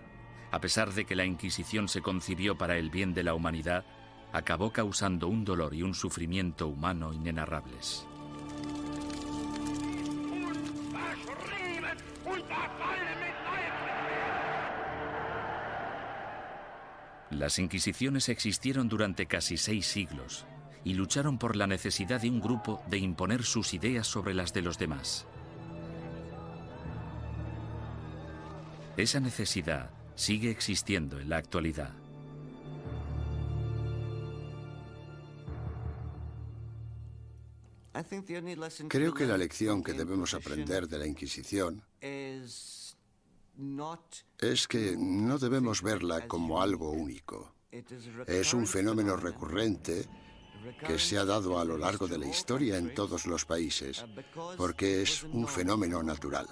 A pesar de que la Inquisición se concibió para el bien de la humanidad, acabó causando un dolor y un sufrimiento humano inenarrables. Las Inquisiciones existieron durante casi 6 siglos y lucharon por la necesidad de un grupo de imponer sus ideas sobre las de los demás. Esa necesidad sigue existiendo en la actualidad.
Creo que la lección que debemos aprender de la Inquisición es que no debemos verla como algo único. Es un fenómeno recurrente que se ha dado a lo largo de la historia en todos los países, porque es un fenómeno natural.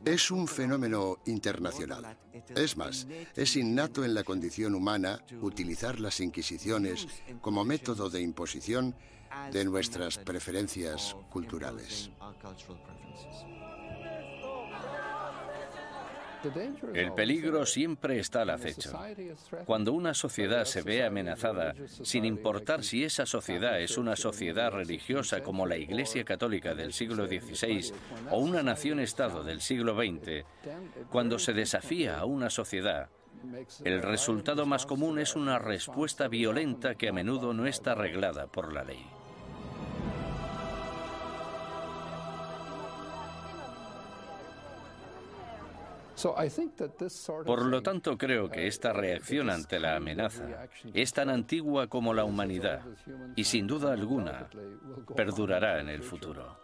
Es un fenómeno internacional. Es más, es innato en la condición humana utilizar las inquisiciones como método de imposición de nuestras preferencias culturales.
El peligro siempre está al acecho. Cuando una sociedad se ve amenazada, sin importar si esa sociedad es una sociedad religiosa como la Iglesia Católica del siglo XVI o una nación-estado del siglo XX, cuando se desafía a una sociedad, el resultado más común es una respuesta violenta que a menudo no está reglada por la ley. Por lo tanto, creo que esta reacción ante la amenaza es tan antigua como la humanidad y, sin duda alguna, perdurará en el futuro.